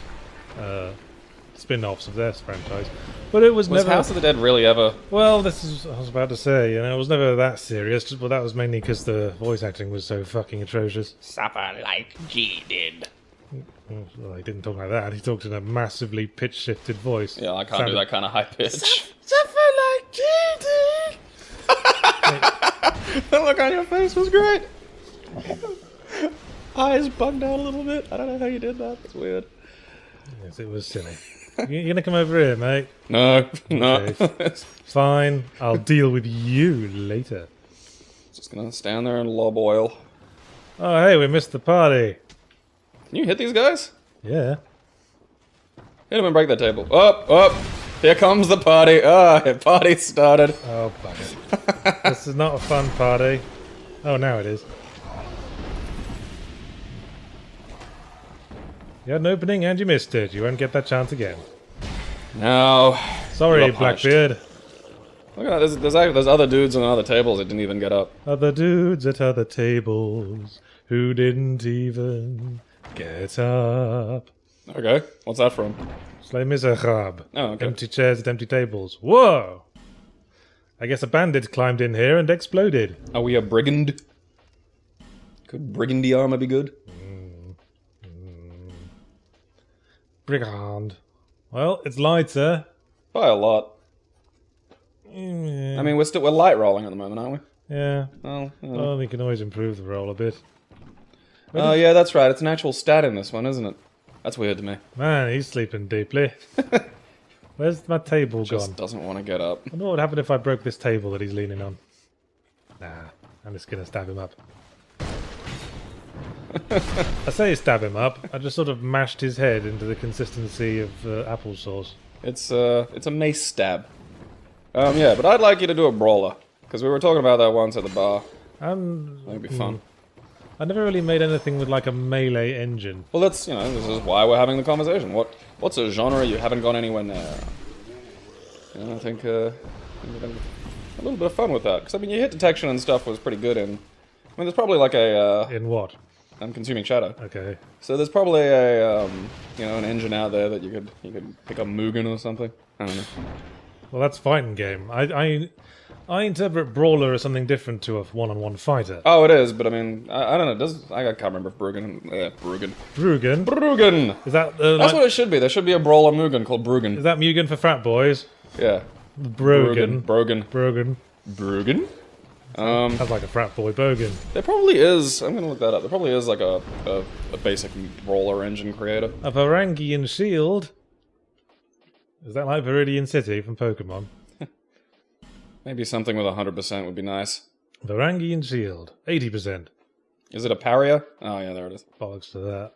spin-offs of their franchise. But it was never... House of the Dead really ever... Well, this is... I was about to say, you know, it was never that serious, but that was mainly because the voice acting was so fucking atrocious. Suffer like G did. Well, he didn't talk like that. He talked in a massively pitch-shifted voice. Yeah, I can't do that kind of high pitch. Suffer like G did! The look on your face was great! Eyes bugged out a little bit. I don't know how you did that. It's weird. Yes, it was silly. You gonna come over here, mate? No. Okay. Fine. I'll deal with you later. Just gonna stand there and lob oil. Oh, hey, we missed the party. Can you hit these guys? Yeah. Hit them and break that table. Up! Here comes the party. Party started. Oh, bugger. This is not a fun party. Oh, now it is. You had an opening and you missed it. You won't get that chance again. No. Sorry, Blackbeard. Look at that. There's other dudes on other tables that didn't even get up. Other dudes at other tables who didn't even get up. Okay. What's that from? Les Miserables. Oh, okay. Empty chairs at empty tables. Whoa! I guess a bandit climbed in here and exploded. Are we a brigand? Could brigandy armor be good? Brigand. Well, it's lighter. By a lot. Yeah. I mean, we're light rolling at the moment, aren't we? Yeah. Well, we can always improve the roll a bit. Oh, yeah, that's right. It's an actual stat in this one, isn't it? That's weird to me. Man, he's sleeping deeply. Where's my table Just gone? doesn't want to get up. I wonder what would happen if I broke this table that he's leaning on. Nah, I'm just gonna stab him up. I say stab him up. I just sort of mashed his head into the consistency of applesauce. It's a mace stab. Yeah, but I'd like you to do a brawler because we were talking about that once at the bar. That'd be fun. I never really made anything with like a melee engine. Well, this is why we're having the conversation. What's a genre you haven't gone anywhere near? You know, I think we're having a little bit of fun with that because I mean, your hit detection and stuff was pretty good in. I mean, there's probably like a in what? Consuming Shadow. Okay. So there's probably a an engine out there that you could pick up Mugen or something. I don't know. Well, that's fighting game. I interpret brawler as something different to a one-on-one fighter. Oh, it is, but I mean, I don't know. I can't remember if Bruggen. Bruggen. Is that? That's what it should be. There should be a brawler Mugen called Bruggen. Is that Mugen for frat boys? Yeah. Brogan. Bruggen. Sounds like a frat boy bogan. There probably is. I'm gonna look that up. There probably is like a basic brawler engine creator. A Varangian shield. Is that like Viridian City from Pokemon? Maybe something with 100% would be nice. Varangian shield, 80%. Is it a Paria? Oh yeah, there it is. Bollocks to that.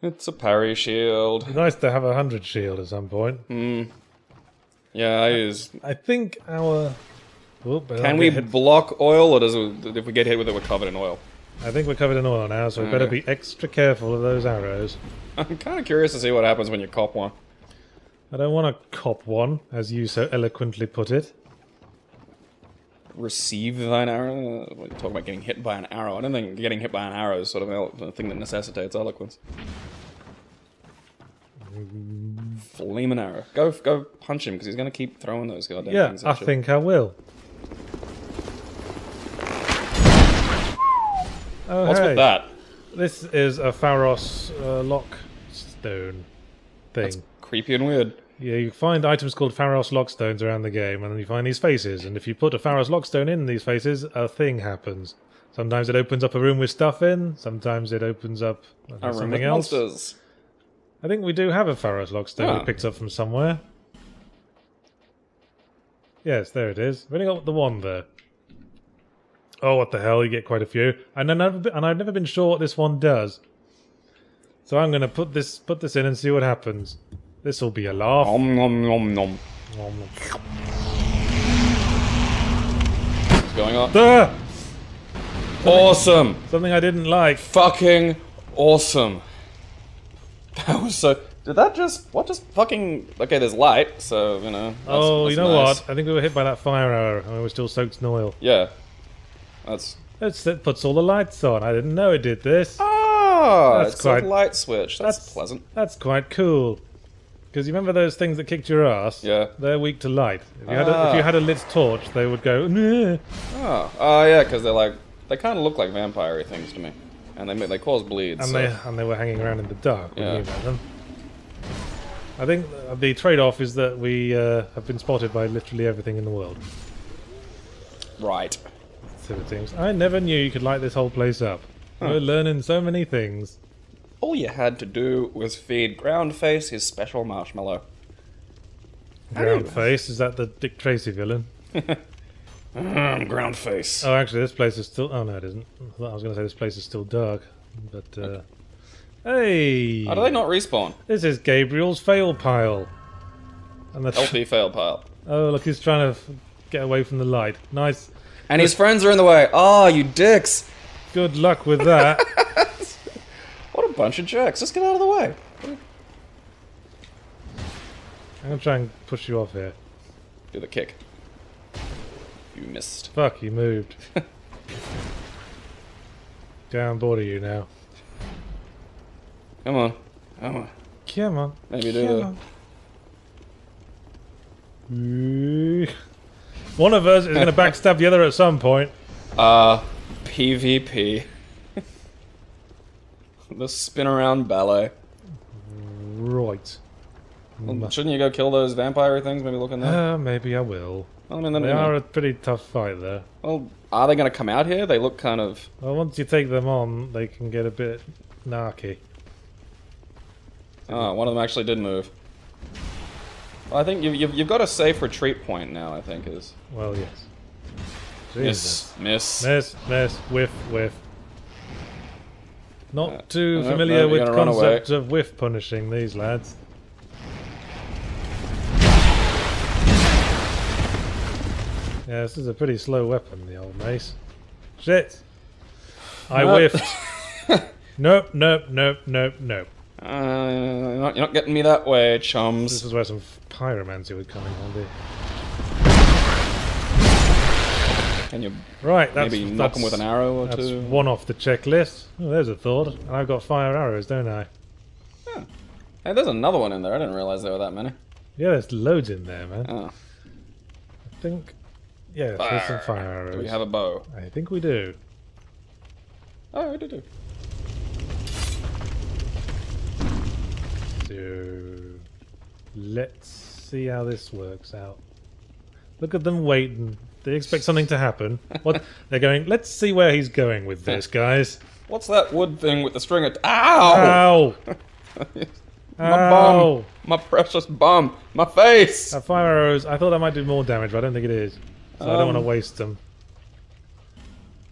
It's a parry shield. It'd be nice to have 100 shield at some point. Yeah, I use. I think our. Can we block oil, or if we get hit with it, we're covered in oil? I think we're covered in oil now, so we better be extra careful of those arrows. I'm kind of curious to see what happens when you cop one. I don't want to cop one, as you so eloquently put it. Receive thine arrow? We're talking about getting hit by an arrow. I don't think getting hit by an arrow is sort of a thing that necessitates eloquence. Flaming arrow. Go punch him, because he's going to keep throwing those goddamn things at you. I think I will. Oh, What's with that? This is a Pharos lockstone thing. That's creepy and weird. Yeah, you find items called Pharos lockstones around the game, and then you find these faces, and if you put a Pharos lockstone in these faces, a thing happens. Sometimes it opens up a room with stuff in, sometimes it opens up something else. Monsters. I think we do have a Pharos lockstone we picked up from somewhere. Yes, there it is. We've only got the one there. Oh, what the hell? You get quite a few. And I've never been sure what this one does. So I'm going to put this in and see what happens. This will be a laugh. Nom nom nom nom. What's going on? Ah! Awesome! Something I didn't like. Fucking awesome. That was so... Did that just... What just fucking... Okay, there's light, so, you know... Oh, you know nice. what? I think we were hit by that fire arrow and we were still soaked in oil. Yeah. That's... It puts all the lights on. I didn't know it did this. Ah! That's It's quite- a light switch. That's pleasant. That's quite cool. Because you remember those things that kicked your ass? Yeah. They're weak to light. If you had a lit torch, they would go... "Nah." Oh, yeah, because they're like... They kind of look like vampire-y things to me. And they cause bleeds. And so. they were hanging around in the dark when Yeah. you met them. I think the trade-off is that we have been spotted by literally everything in the world. Right. So it seems. I never knew you could light this whole place up. We're learning so many things. All you had to do was feed Groundface his special marshmallow. Groundface, is that the Dick Tracy villain? Groundface. Oh, actually, this place is still... Oh, no, it isn't. I thought I was going to say this place is still dark. But, Hey! Oh, do they not respawn? This is Gabriel's fail pile. And the LP fail pile. Oh, look, he's trying to get away from the light. Nice. And his friends are in the way. Oh, you dicks! Good luck with that. What a bunch of jerks. Just get out of the way. I'm going to try and push you off here. Do the kick. You missed. Fuck, you moved. Down board of you now. Come on. Come on. Come on. Maybe do the... One of us is going to backstab the other at some point. PvP. The spin around ballet. Right. Well, shouldn't you go kill those vampire things? Maybe look in there. Maybe I will. Well, I mean, They are a pretty tough fight, though. well, are they going to come out here? They look kind of... Well, once you take them on, they can get a bit narky. Oh, one of them actually did move. Well, I think you've got a safe retreat point now, I think, is... Well, yes. Miss. Miss, whiff, whiff. Not too no, familiar you're with gonna run concepts of whiff punishing, these lads. Yeah, this is a pretty slow weapon, the old mace. Shit! I whiffed. Nope. You're not getting me that way, chums. This is where some pyromancy would come in handy. Can you Right, that's... maybe knock them with an arrow or That's two? one off the checklist. Oh, there's a thought. And I've got fire arrows, don't I? Yeah. Hey, there's another one in there. I didn't realize there were that many. Yeah, there's loads in there, man. Oh. I think... Yeah, there's some fire arrows. Do we have a bow? I think we do. Oh, we do. So... Let's see how this works out. Look at them waiting. They expect something to happen. What? They're going, let's see where he's going with this, guys. What's that wood thing with the string? Ow! Ow! My bum! My precious bum! My face! Fire arrows, I thought that might do more damage, but I don't think it is. So I don't want to waste them.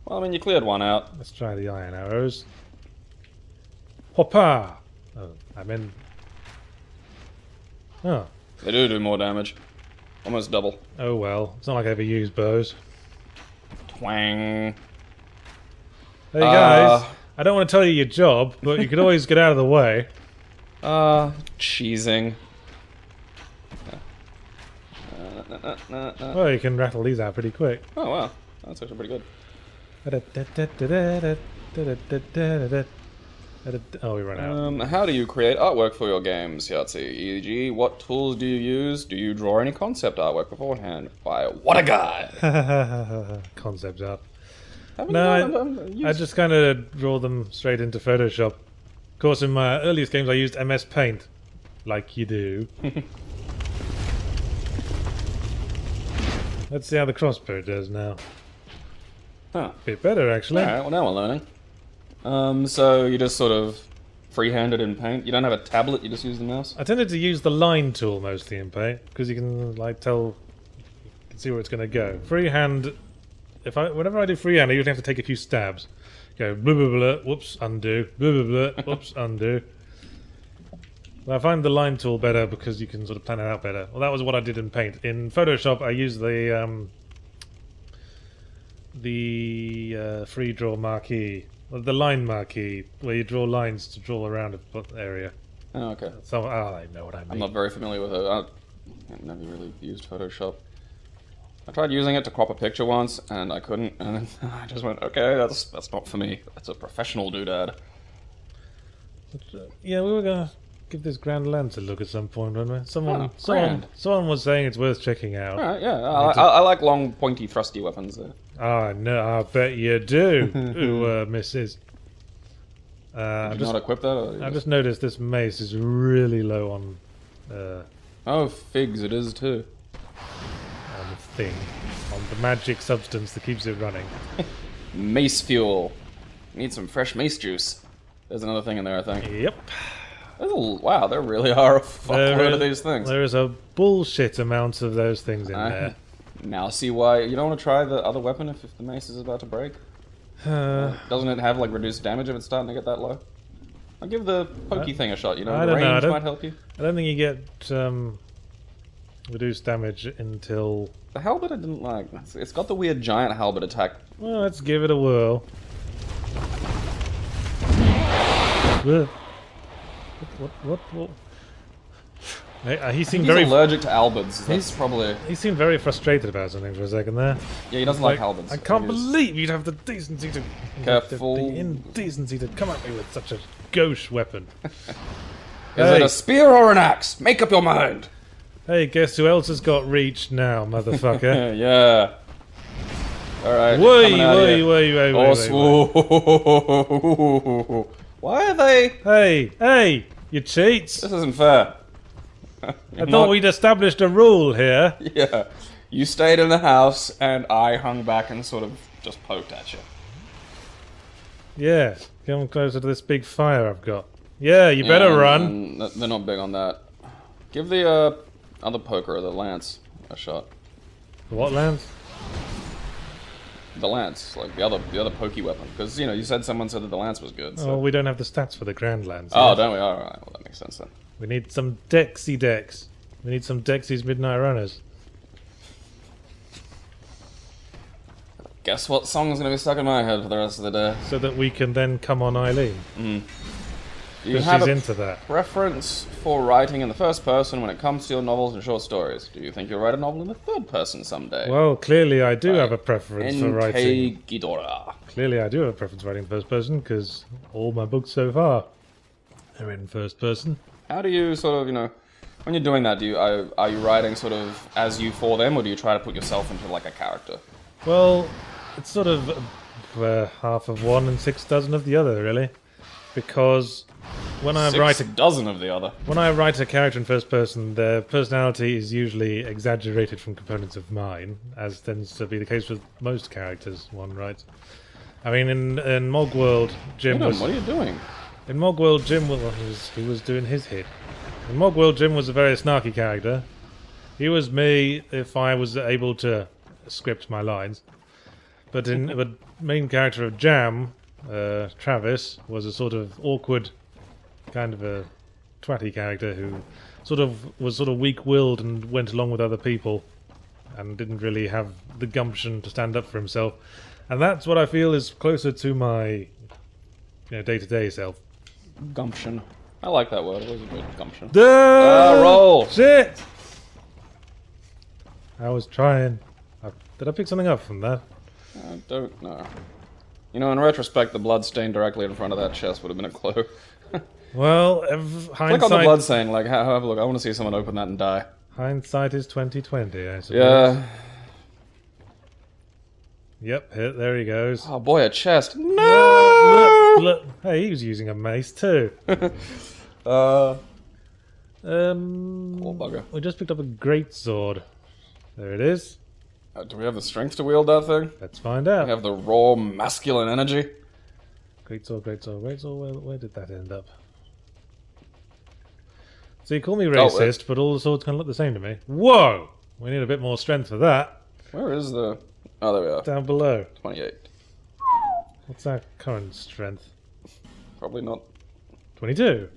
Well, I mean, you cleared one out. Let's try the iron arrows. Hoppa! Oh, I'm in. Oh. They do more damage. Almost double. Oh well. It's not like I ever use bows. Twang. Hey guys, I don't want to tell you your job, but you could always get out of the way. Cheesing. Well, you can rattle these out pretty quick. Oh, wow. That's actually pretty good. Oh, we run out. How do you create artwork for your games, Yahtzee? E.g., what tools do you use? Do you draw any concept artwork beforehand? Why, what a guy! Concept art. Haven't No, you I just kind of draw them straight into Photoshop. Of course, in my earliest games I used MS Paint. Like you do. Let's see how the crossbow does now. Huh. Bit better, actually. Alright, well now we're learning. So you just sort of free-handed in Paint? You don't have a tablet, you just use the mouse? I tended to use the line tool mostly in Paint, because you can, like, tell... You can see where it's going to go. Freehand whenever I do freehand, I usually have to take a few stabs. Go blah blah blah, whoops, undo, blah blah blah, whoops, undo. Well, I find the line tool better because you can sort of plan it out better. Well, that was what I did in Paint. In Photoshop, I used the free draw marquee, the line marquee, where you draw lines to draw around an area. Oh, okay. So, I know what I mean. I'm not very familiar with it. I've never really used Photoshop. I tried using it to crop a picture once, and I couldn't, and then I just went, okay, that's not for me. That's a professional doodad. Yeah, we were gonna give this Grand Lance a look at some point, weren't we? Someone was saying it's worth checking out. Alright, yeah, I like long, pointy, thrusty weapons there. Ah, no, I bet you do. Ooh, misses. Did you not equip that? Or I just noticed this mace is really low on... oh, figs, it is too. On the thing. On the magic substance that keeps it running. Mace fuel. Need some fresh mace juice. There's another thing in there, I think. Yep. Wow, there really are a fuckload of these things. There is a bullshit amount of those things in there. Now see why you don't want to try the other weapon if the mace is about to break? Doesn't it have like reduced damage if it's starting to get that low? I'll give the pokey thing a shot, you know, the range might help you. I don't think you get reduced damage until... The halberd I didn't like. It's got the weird giant halberd attack. Well, let's give it a whirl. What? He seemed He's allergic to halberds. That's probably... He seemed very frustrated about something for a second there. Yeah, he doesn't like halberds. I can't believe you'd have the decency to... Careful. The indecency to come at me with such a gauche weapon. Is it a spear or an axe? Make up your mind! Hey, guess who else has got reach now, motherfucker? Yeah. Alright, wait. Why are they... Hey, you cheats! This isn't fair. I thought we'd established a rule here. Yeah. You stayed in the house, and I hung back and sort of just poked at you. Yeah, come closer to this big fire I've got. Yeah, you better run. They're not big on that. Give the other poker, the lance, a shot. The what lance? The lance, like the other pokey weapon. Because, you know, someone said that the lance was good. So. Oh, we don't have the stats for the Grand Lance. Oh, don't we? Alright, well that makes sense then. We need some Dexy decks. We need some Dexy's Midnight Runners. Guess what song's gonna be stuck in my head for the rest of the day? So that we can then come on Eileen. You have she's into that. Preference for writing in the first person when it comes to your novels and short stories. Do you think you'll write a novel in the third person someday? Well, clearly I do have a preference for writing. Ghidorah. Clearly I do have a preference for writing in first person, because all my books so far are in first person. How do you sort of, you know, when you're doing that, are you writing sort of as you for them, or do you try to put yourself into like a character? Well, it's sort of half of one and 6 dozen of the other, really, because when I write a dozen of the other. When I write a character in first person, their personality is usually exaggerated from components of mine, as tends to be the case with most characters one writes. I mean, in Mogworld, Jim was... What are you doing? In Mogworld, Jim he was doing his hit. In Mogworld, Jim was a very snarky character. He was me if I was able to script my lines. But the main character of Jam, Travis, was a sort of awkward, kind of a twatty character who was weak-willed and went along with other people and didn't really have the gumption to stand up for himself. And that's what I feel is closer to my day-to-day self. Gumption. I like that word. It was a good gumption. Roll! Shit! I was trying. Did I pick something up from that? I don't know. You know, in retrospect, the blood stain directly in front of that chest would have been a clue. Well, hindsight... Click on the blood stain, like, have a look. I want to see someone open that and die. Hindsight is 20/20, I suppose. Yeah. Yep, there he goes. Oh boy, a chest. No! Look. Hey, he was using a mace too. Poor bugger. We just picked up a great sword. There it is. Do we have the strength to wield that thing? Let's find out. We have the raw masculine energy. Great sword. Where did that end up? So you call me racist, but all the swords kind of look the same to me. Whoa! We need a bit more strength for that. Where is the... Oh, there we are. Down below. 28. What's our current strength? Probably not. 22.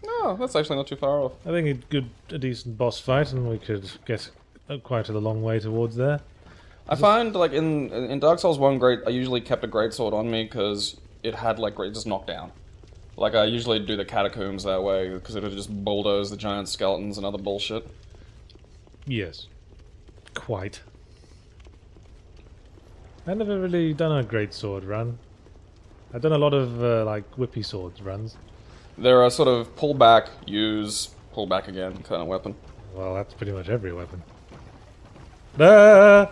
No, that's actually not too far off. I think a decent boss fight, and we could get quite a long way towards there. I find, like, in Dark Souls 1, I usually kept a greatsword on me because it had, like, just knockdown. Like, I usually do the catacombs that way because it would just bulldoze the giant skeletons and other bullshit. Yes. Quite. I've never really done a greatsword run. I've done a lot of, like, whippy swords runs. They're a sort of pull back, use, pull back again kind of weapon. Well, that's pretty much every weapon. Ah!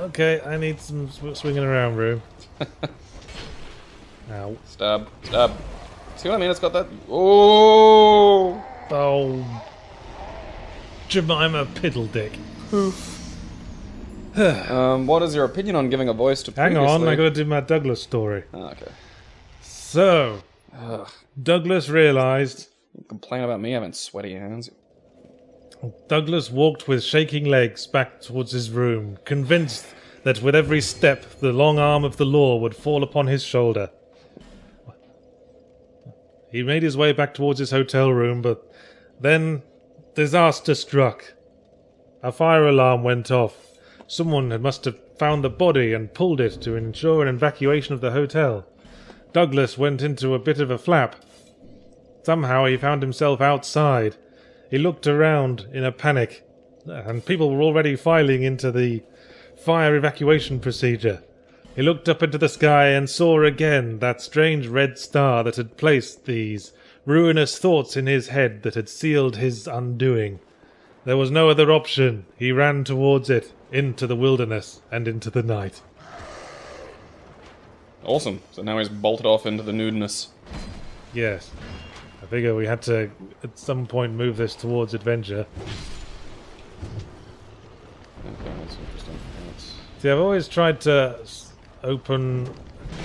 Okay, I need some swinging around room. Ow. Stab, stab. See what I mean? It's got that... Oh! Oh. Jemima Piddledick. What is your opinion on giving a voice to Hang previously... on, I gotta do my Douglas story. Oh, okay. So, Ugh. Douglas realised... You complain about me having sweaty hands. Douglas walked with shaking legs back towards his room, convinced that with every step the long arm of the law would fall upon his shoulder. He made his way back towards his hotel room, but then disaster struck. A fire alarm went off. Someone must have found the body and pulled it to ensure an evacuation of the hotel. Douglas went into a bit of a flap. Somehow he found himself outside. He looked around in a panic, and people were already filing into the fire evacuation procedure. He looked up into the sky and saw again that strange red star that had placed these ruinous thoughts in his head that had sealed his undoing. There was no other option. He ran towards it, into the wilderness and into the night. Awesome. So now he's bolted off into the nudeness. Yes. I figure we had to, at some point, move this towards adventure. Okay, that's interesting. See, I've always tried to open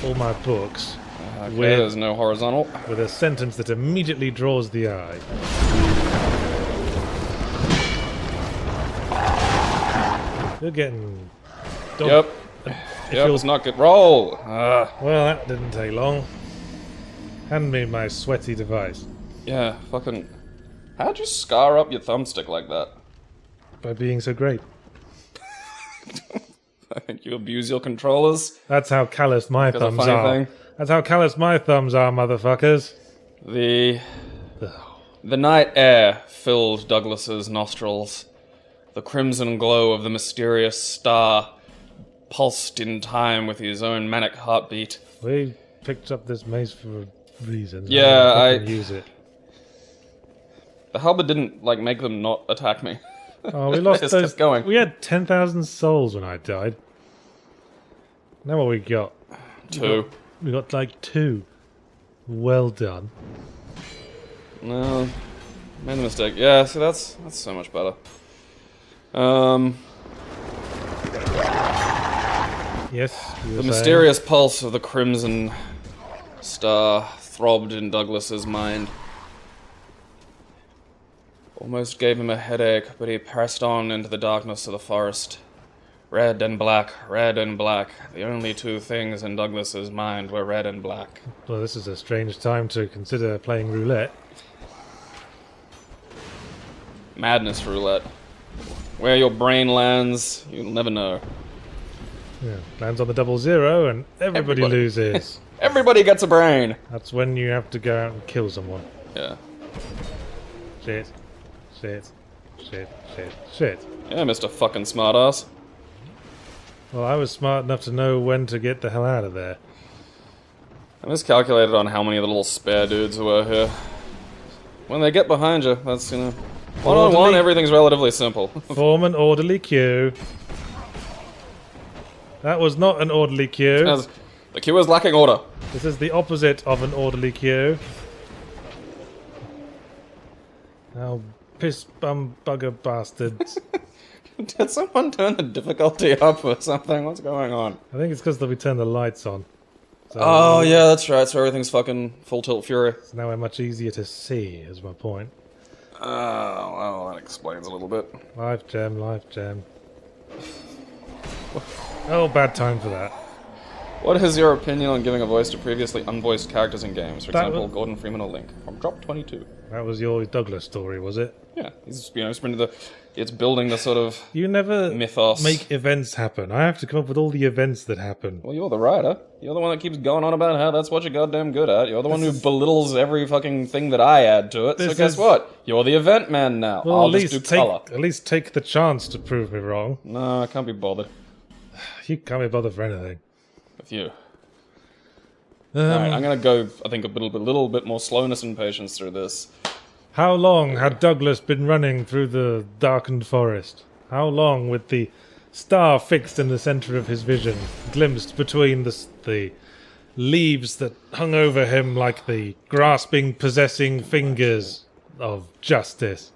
all my books Okay, with, there's no horizontal. with a sentence that immediately draws the eye. You're getting... Yep. Yep, it's not good. Roll! Well, that didn't take long. Hand me my sweaty device. Yeah, fucking... How'd you scar up your thumbstick like that? By being so great. I think you abuse your controllers. That's how callous my That's a thumbs funny are. thing. That's how callous my thumbs are, motherfuckers. The night air filled Douglas's nostrils. The crimson glow of the mysterious star pulsed in time with his own manic heartbeat. We picked up this maze for a reason. Yeah, I use it. The halberd didn't like make them not attack me. Oh, we lost Just those. kept going. We had 10,000 souls when I died. Now what we got? 2. We got like 2. Well done. No, made a mistake. Yeah, see that's so much better. Yes. The mysterious pulse of the crimson star throbbed in Douglas's mind. Almost gave him a headache, but he pressed on into the darkness of the forest. Red and black, red and black. The only two things in Douglas's mind were red and black. Well, this is a strange time to consider playing roulette. Madness roulette. Where your brain lands, you'll never know. Yeah, lands on the 00 and everybody loses. Everybody gets a brain! That's when you have to go out and kill someone. Yeah. Shit. Shit. Shit. Shit. Shit. Yeah, Mr. fucking smartass. Well, I was smart enough to know when to get the hell out of there. I miscalculated on how many of the little spare dudes were here. When they get behind you, that's, you know... One-on-one, Orderly. everything's relatively simple. Form an orderly queue. That was not an orderly queue. As the queue is lacking order. This is the opposite of an orderly queue. Oh, piss bum bugger bastards. Did someone turn the difficulty up or something? What's going on? I think it's because we turned the lights on. So Oh, yeah, that's right. So everything's fucking full tilt fury. now we're much easier to see, is my point. Well, that explains a little bit. Life gem, life gem. Oh, bad time for that. What is your opinion on giving a voice to previously unvoiced characters in games? For That example, was- Gordon Freeman or Link from Drop 22. That was your Douglas story, was it? Yeah, he's it's building the sort of You never mythos. make events happen. I have to come up with all the events that happen. Well, you're the writer. You're the one that keeps going on about how that's what you're goddamn good at. You're the one who belittles every fucking thing that I add to it. So This guess is- what? You're the event man now. Well, I'll just do colour. at least take the chance to prove me wrong. No, I can't be bothered You can't be bothered for anything. with you. Alright, I'm gonna go, I think, a little bit more slowness and patience through this. How long had Douglas been running through the darkened forest? How long, with the star fixed in the centre of his vision, glimpsed between the leaves that hung over him like the grasping, possessing fingers of justice?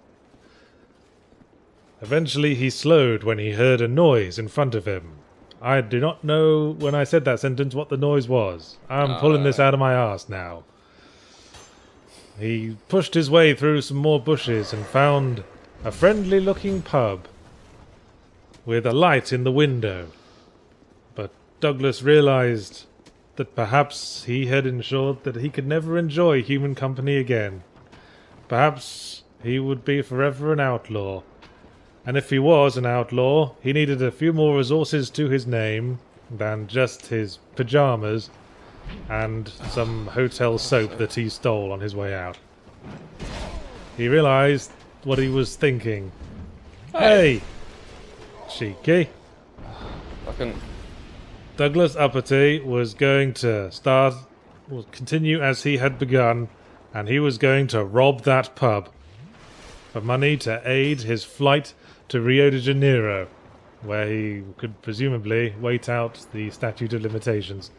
Eventually he slowed when he heard a noise in front of him. I do not know when I said that sentence what the noise was. I'm pulling this out of my arse now. He pushed his way through some more bushes and found a friendly-looking pub with a light in the window. But Douglas realized that perhaps he had ensured that he could never enjoy human company again. Perhaps he would be forever an outlaw. And if he was an outlaw, he needed a few more resources to his name than just his pajamas and some hotel soap that he stole on his way out. He realized what he was thinking. Hey! Cheeky. Fucking... Douglas Uppity was going to continue as he had begun, and he was going to rob that pub for money to aid his flight to Rio de Janeiro, where he could presumably wait out the statute of limitations.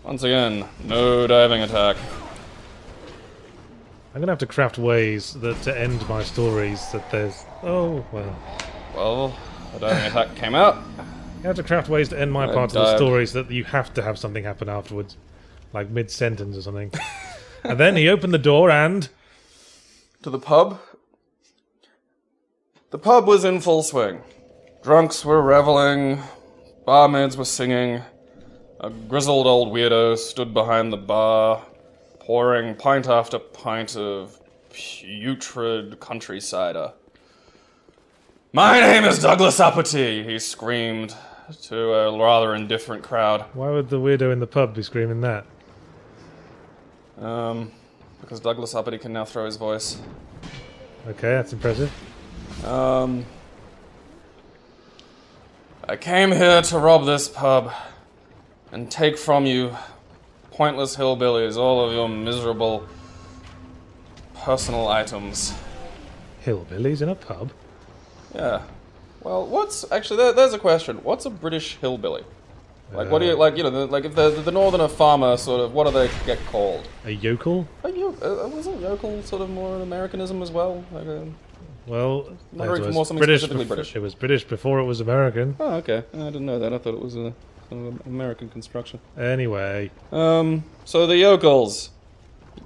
Once again, no diving attack. I'm gonna have to craft ways to end my stories that there's... Oh, well. Well, the diving attack came out. You have to craft ways to end my I parts of the dived. stories that you have to have something happen afterwards. Like mid-sentence or something. And then he opened the door and... To the pub. The pub was in full swing. Drunks were reveling, barmaids were singing, a grizzled old weirdo stood behind the bar, pouring pint after pint of putrid country cider. "My name is Douglas Uppity," he screamed to a rather indifferent crowd. Why would the weirdo in the pub be screaming that? Because Douglas Uppity can now throw his voice. Okay, that's impressive. I came here to rob this pub and take from you, pointless hillbillies, all of your miserable personal items. Hillbillies in a pub? Yeah. Well, there's a question. What's a British hillbilly? Like, what do you, like, like if the northerner farmer, sort of, what do they get called? A yokel? Wasn't yokel sort of more an Americanism as well? Like, Well, wondering it for was more something British specifically bef- British. It was British before it was American. Oh, okay. I didn't know that. I thought it was a American construction. Anyway, So the yokels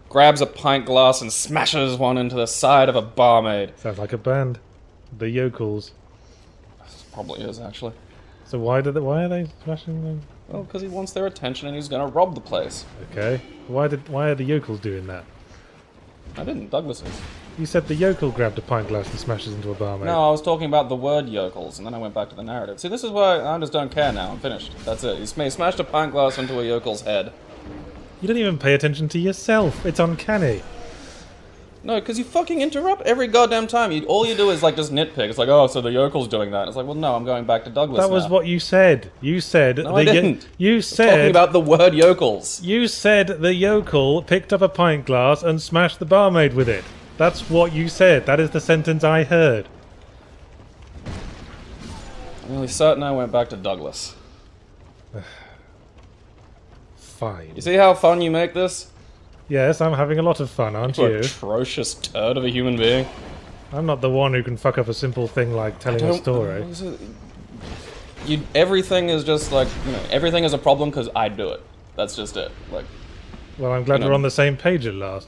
grabs a pint glass and smashes one into the side of a barmaid. sounds like a band. The Yokels. Probably is, actually. So why are they smashing them? Well, because he wants their attention and he's going to rob the place. Okay. Why are the Yokels doing that? I didn't. Douglas is. You said the yokel grabbed a pint glass and smashes into a barmaid. No, I was talking about the word yokels, and then I went back to the narrative. See, this is why I just don't care now. I'm finished. That's it. He smashed a pint glass into a yokel's head. You don't even pay attention to yourself. It's uncanny. No, because you fucking interrupt every goddamn time. All you do is, like, just nitpick. It's like, oh, so the yokel's doing that. It's like, well, no, I'm going back to Douglas That was now. what you said. You said No, I didn't. You Talking said about the word yokels. you said the yokel picked up a pint glass and smashed the barmaid with it. That's what you said. That is the sentence I heard. I'm really certain I went back to Douglas. Fine. You see how fun you make this? Yes, I'm having a lot of fun, aren't You you? atrocious turd of a human being. I'm not the one who can fuck up a simple thing like telling a story. Everything is just like, everything is a problem because I do it. That's just it. Like, Well, I'm glad you know. we're on the same page at last.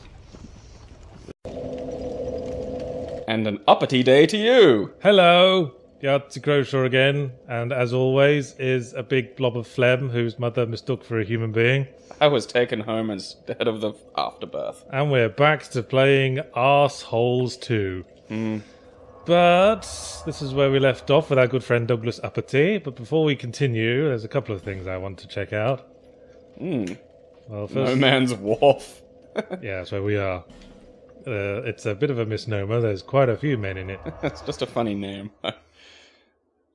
And an uppity day to you! Hello! Yahtzee Crowshaw again, and as always is a big blob of phlegm whose mother mistook for a human being. I was taken home instead of the afterbirth. And we're back to playing Arseholes 2. But this is where we left off with our good friend Douglas Uppity. But before we continue, there's a couple of things I want to check out. Well, first, No Man's Wharf. yeah, that's where we are. It's a bit of a misnomer. There's quite a few men in it. It's just a funny name.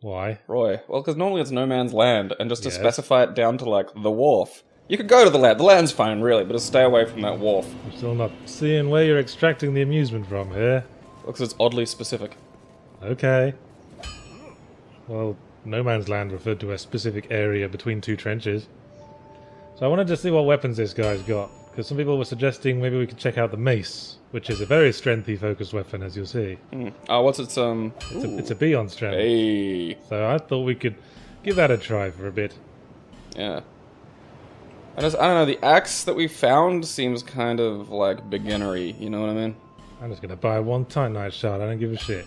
Why? Roy. Well, because normally it's no man's land, and just to Yes. specify it down to, like, the wharf. You could go to the land. The land's fine, really, but just stay away from that wharf. I'm still not seeing where you're extracting the amusement from here. Because it's oddly specific. Okay. Well, no man's land referred to a specific area between two trenches. So I wanted to see what weapons this guy's got. Because some people were suggesting maybe we could check out the mace, which is a very strengthy focused weapon, as you'll see. Oh, what's its, It's a B on strength. Hey. So I thought we could give that a try for a bit. Yeah. I don't know, the axe that we found seems kind of, like, beginnery, you know what I mean? I'm just going to buy one Titanite shard, I don't give a shit.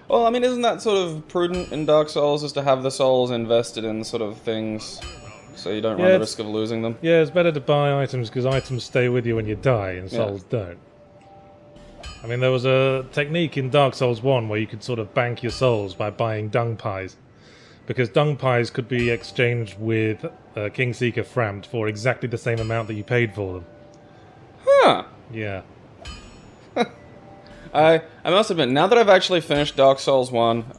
Well, I mean, isn't that sort of prudent in Dark Souls, is to have the souls invested in sort of things, so you don't run the risk of losing them? Yeah, it's better to buy items, because items stay with you when you die, and souls don't. I mean, there was a technique in Dark Souls 1 where you could sort of bank your souls by buying dung pies. Because dung pies could be exchanged with King Seeker Frammed for exactly the same amount that you paid for them. Huh. Yeah. I must admit, now that I've actually finished Dark Souls 1,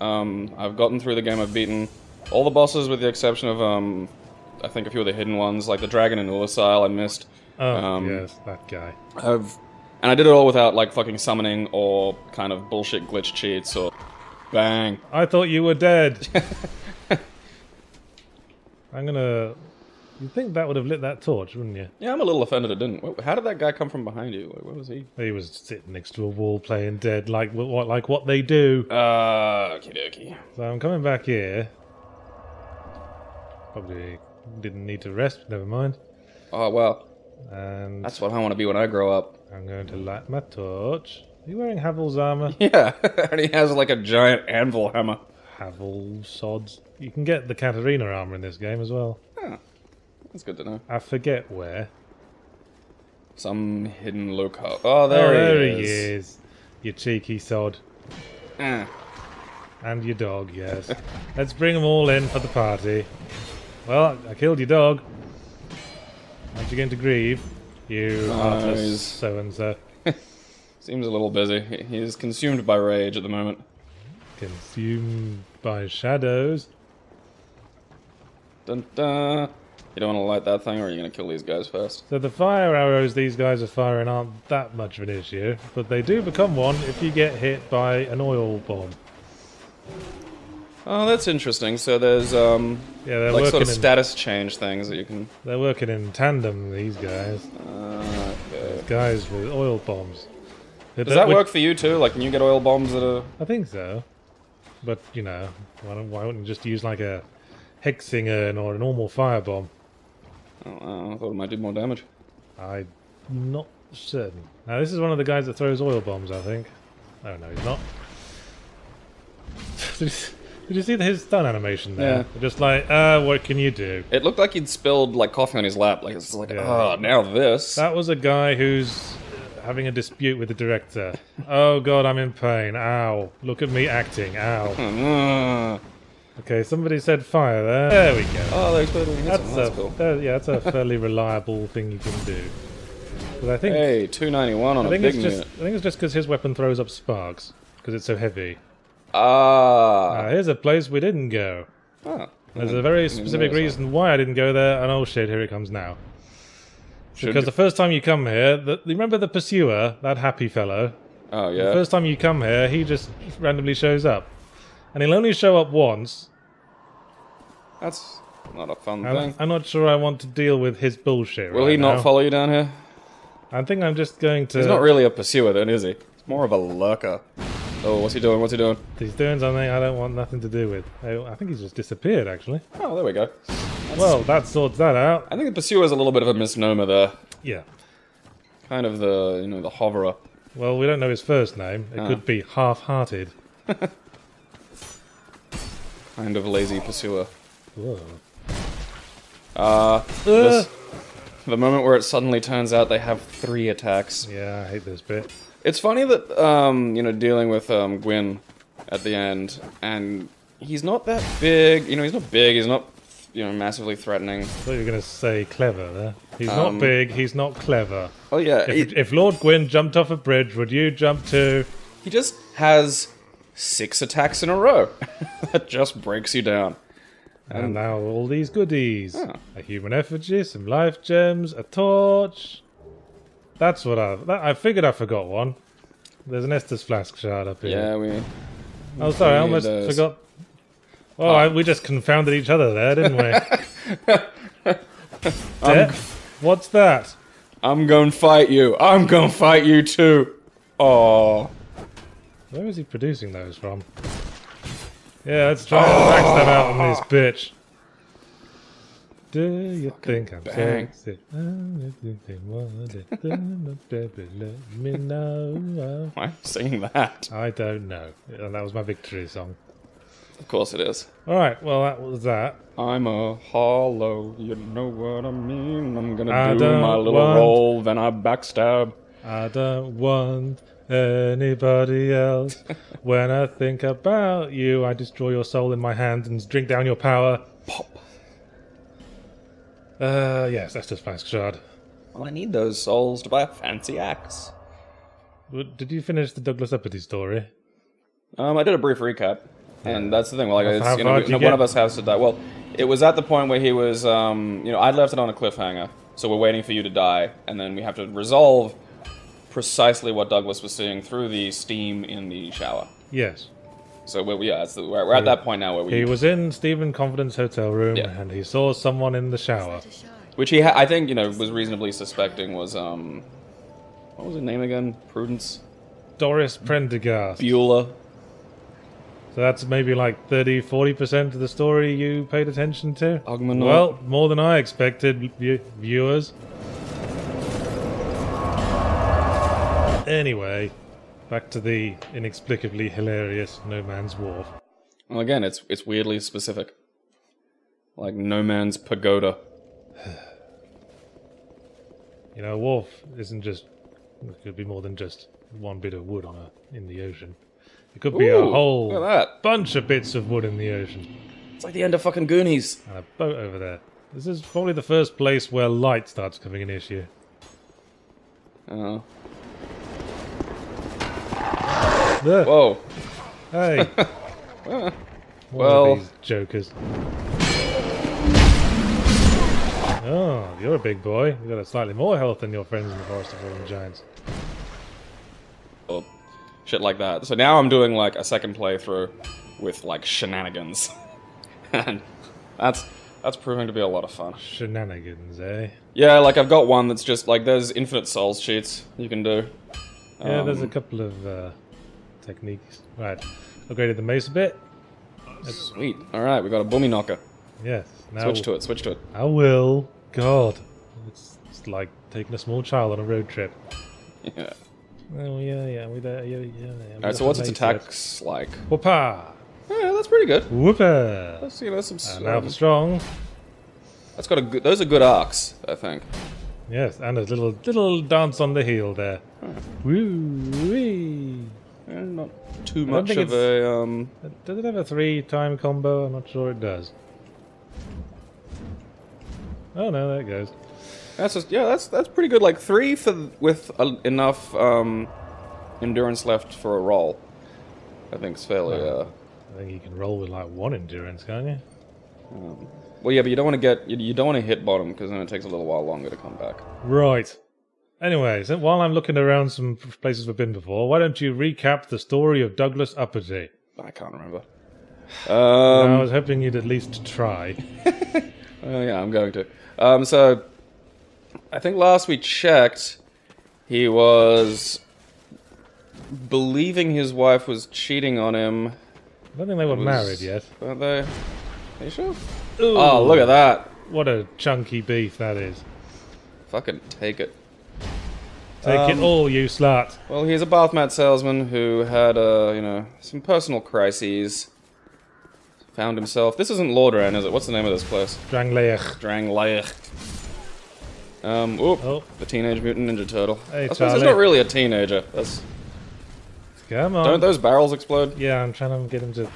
I've gotten through the game, I've beaten all the bosses with the exception of, I think a few of the hidden ones, like the dragon in Ulasile I missed. Oh, yes, that guy. And I did it all without, like, fucking summoning or kind of bullshit glitch cheats or... Bang. I thought you were dead! I'm gonna... You'd think that would have lit that torch, wouldn't you? Yeah, I'm a little offended it didn't. How did that guy come from behind you? Like, where was he? He was sitting next to a wall playing dead, like what they do. Okie dokie. So I'm coming back here. Probably didn't need to rest, never mind. Oh, well. And That's what I want to be when I grow up. I'm going to light my torch. Are you wearing Havel's armor? Yeah, and he has, like, a giant anvil hammer. Havel sods. You can get the Katarina armor in this game as well. Huh. That's good to know. I forget where. Some hidden lookout. Oh, there he is. You cheeky sod. Eh. And your dog, yes. Let's bring them all in for the party. Well, I killed your dog. Aren't you going to grieve? You heartless so-and-so. Seems a little busy. He's consumed by rage at the moment. Consumed by shadows. Dun dun. You don't want to light that thing, or are you going to kill these guys first? So the fire arrows these guys are firing aren't that much of an issue, but they do become one if you get hit by an oil bomb. Oh, that's interesting. So there's, Yeah, they're like, working sort of in, status change things that you can... they're working in tandem, these guys. Okay. Guys with oil bombs. Does that work for you, too? Like, can you get oil bombs that are... I think so. But, you know, why wouldn't you just use, like, a hexing urn or a normal firebomb? Oh, I thought it might do more damage. I'm not certain. Now, this is one of the guys that throws oil bombs, I think. Oh, no, he's not. Did you see his stun animation there? Yeah. Just like, what can you do? It looked like he'd spilled, like, coffee on his lap. Like, it's like, oh, now this. That was a guy who's having a dispute with the director. Oh, God, I'm in pain. Ow. Look at me acting. Ow. Okay, somebody said fire there. There we go. Oh, they exploded when we hit someone. That's cool. Yeah, that's a fairly reliable thing you can do. But I think, Hey, 291 on a big unit. I think it's just because his weapon throws up sparks, because it's so heavy. Ah. Here's a place we didn't go. Oh. There's a very specific reason why I didn't go there, and oh shit, here it comes now. Because the first time you come here, remember the pursuer, that happy fellow? Oh, yeah. The first time you come here, he just randomly shows up. And he'll only show up once. That's not a fun thing. I'm not sure I want to deal with his bullshit Will he not follow you down here? I think I'm just going to... He's not really a pursuer then, is he? He's more of a lurker. Oh, what's he doing? What's he doing? He's doing something I don't want nothing to do with. I think he's just disappeared, actually. Oh, there we go. Well, that sorts that out. I think the pursuer is a little bit of a misnomer there. Yeah. Kind of the, the hoverer. Well, we don't know his first name. It could be Half-Hearted. Kind of lazy pursuer. Whoa. The moment where it suddenly turns out they have 3 attacks. Yeah, I hate this bit. It's funny that, dealing with Gwyn at the end, and he's not that big. He's not big, he's not, massively threatening. I thought you were going to say clever there. He's not big, he's not clever. Oh, yeah. If Lord Gwyn jumped off a bridge, would you jump too? He just has 6 attacks in a row. That just breaks you down. And now all these goodies. Oh. A human effigy, some life gems, a torch. That's what I figured I forgot one. There's an Estus flask shard up here. Yeah, Oh, sorry, I almost those. forgot. Oh, we just confounded each other there, didn't we? What's that? I'm gonna fight you. I'm gonna fight you too. Oh. Where is he producing those from? Yeah, let's try and backstab out on this bitch. Do you think I'm bang. sexy? Let me know. Why am I singing that? I don't know. And that was my victory song. Of course it is. Alright, well that was that. I'm a hollow, you know what I mean. I'm gonna I do don't my little want- roll, then I backstab. I don't want anybody else. When I think about you, I destroy your soul in my hand and drink down your power. Pop. Yes, that's just flask shard. Well, I need those souls to buy a fancy axe. Did you finish the Douglas Uppity story? I did a brief recap, and that's the thing. Like, it's, How far did you one get? of us has to die. Well, it was at the point where he was, I'd left it on a cliffhanger, so we're waiting for you to die, and then we have to resolve precisely what Douglas was seeing through the steam in the shower. Yes. So we're at that point now where He was in Stephen Confidence's hotel room Yeah. and he saw someone in the shower. which he I think was reasonably suspecting was what was his name again? Prudence Doris Prendergast. Bueller. So that's maybe like 30-40% of the story you paid attention to? Ogmanoid. Well, more than I expected, viewers. Anyway, back to the inexplicably hilarious No Mans Wharf. Well, again, it's weirdly specific, like No Man's Pagoda. You know, a wharf isn't just... It could be more than just one bit of wood in the ocean. It could be a Ooh, whole look at that. bunch of bits of wood in the ocean. It's like the end of fucking Goonies. And a boat over there. This is probably the first place where light starts coming in issue. Oh. There. Whoa. Hey. One well. of these jokers. Oh, you're a big boy. You've got slightly more health than your friends in the Forest of Fallen Giants. Or shit like that. So now I'm doing like a second playthrough with like shenanigans. And that's proving to be a lot of fun. Shenanigans, eh? Yeah, like I've got one that's just like there's infinite souls cheats you can do. Yeah, there's a couple of techniques. Right, upgraded the mace a bit. Sweet. Alright, we got a boomy knocker. Yes. Now Switch to it, switch to it. I will. God. It's like taking a small child on a road trip. Yeah. Oh, yeah. We there. Yeah. Alright, so what's its attacks like? Whoopah! Yeah, that's pretty good. Whoopah! That's, there's some... And now for strong. That's got a good... Those are good arcs, I think. Yes, and a little dance on the heel there. Woo-wee! Yeah, not too I don't much think of a... Does it have a 3-time combo? I'm not sure it does. Oh no, there it goes. That's just, yeah, that's pretty good. Like 3 with enough endurance left for a roll. I think it's fairly. I think you can roll with like 1 endurance, can't you? Well, yeah, but you don't want to get you don't want to hit bottom because then it takes a little while longer to come back. Right. Anyway, so while I'm looking around some places we've been before, why don't you recap the story of Douglas Uppity? I can't remember. I was hoping you'd at least try. Yeah, I'm going to. So I think last we checked, he was believing his wife was cheating on him. I don't think they were married yet. Are they? Are you sure? Ooh, Oh, look at that! what a chunky beef that is. Fucking take it. Take it all, you slut. Well, he's a bath mat salesman who had, you know, some personal crises. Found himself... This isn't Lordran, is it? What's the name of this place? Drangleich. Drangleich. The Teenage Mutant Ninja Turtle. Hey, I suppose Charlie. he's not really a teenager. That's... Come on. Don't those barrels explode? Yeah, I'm trying to get him to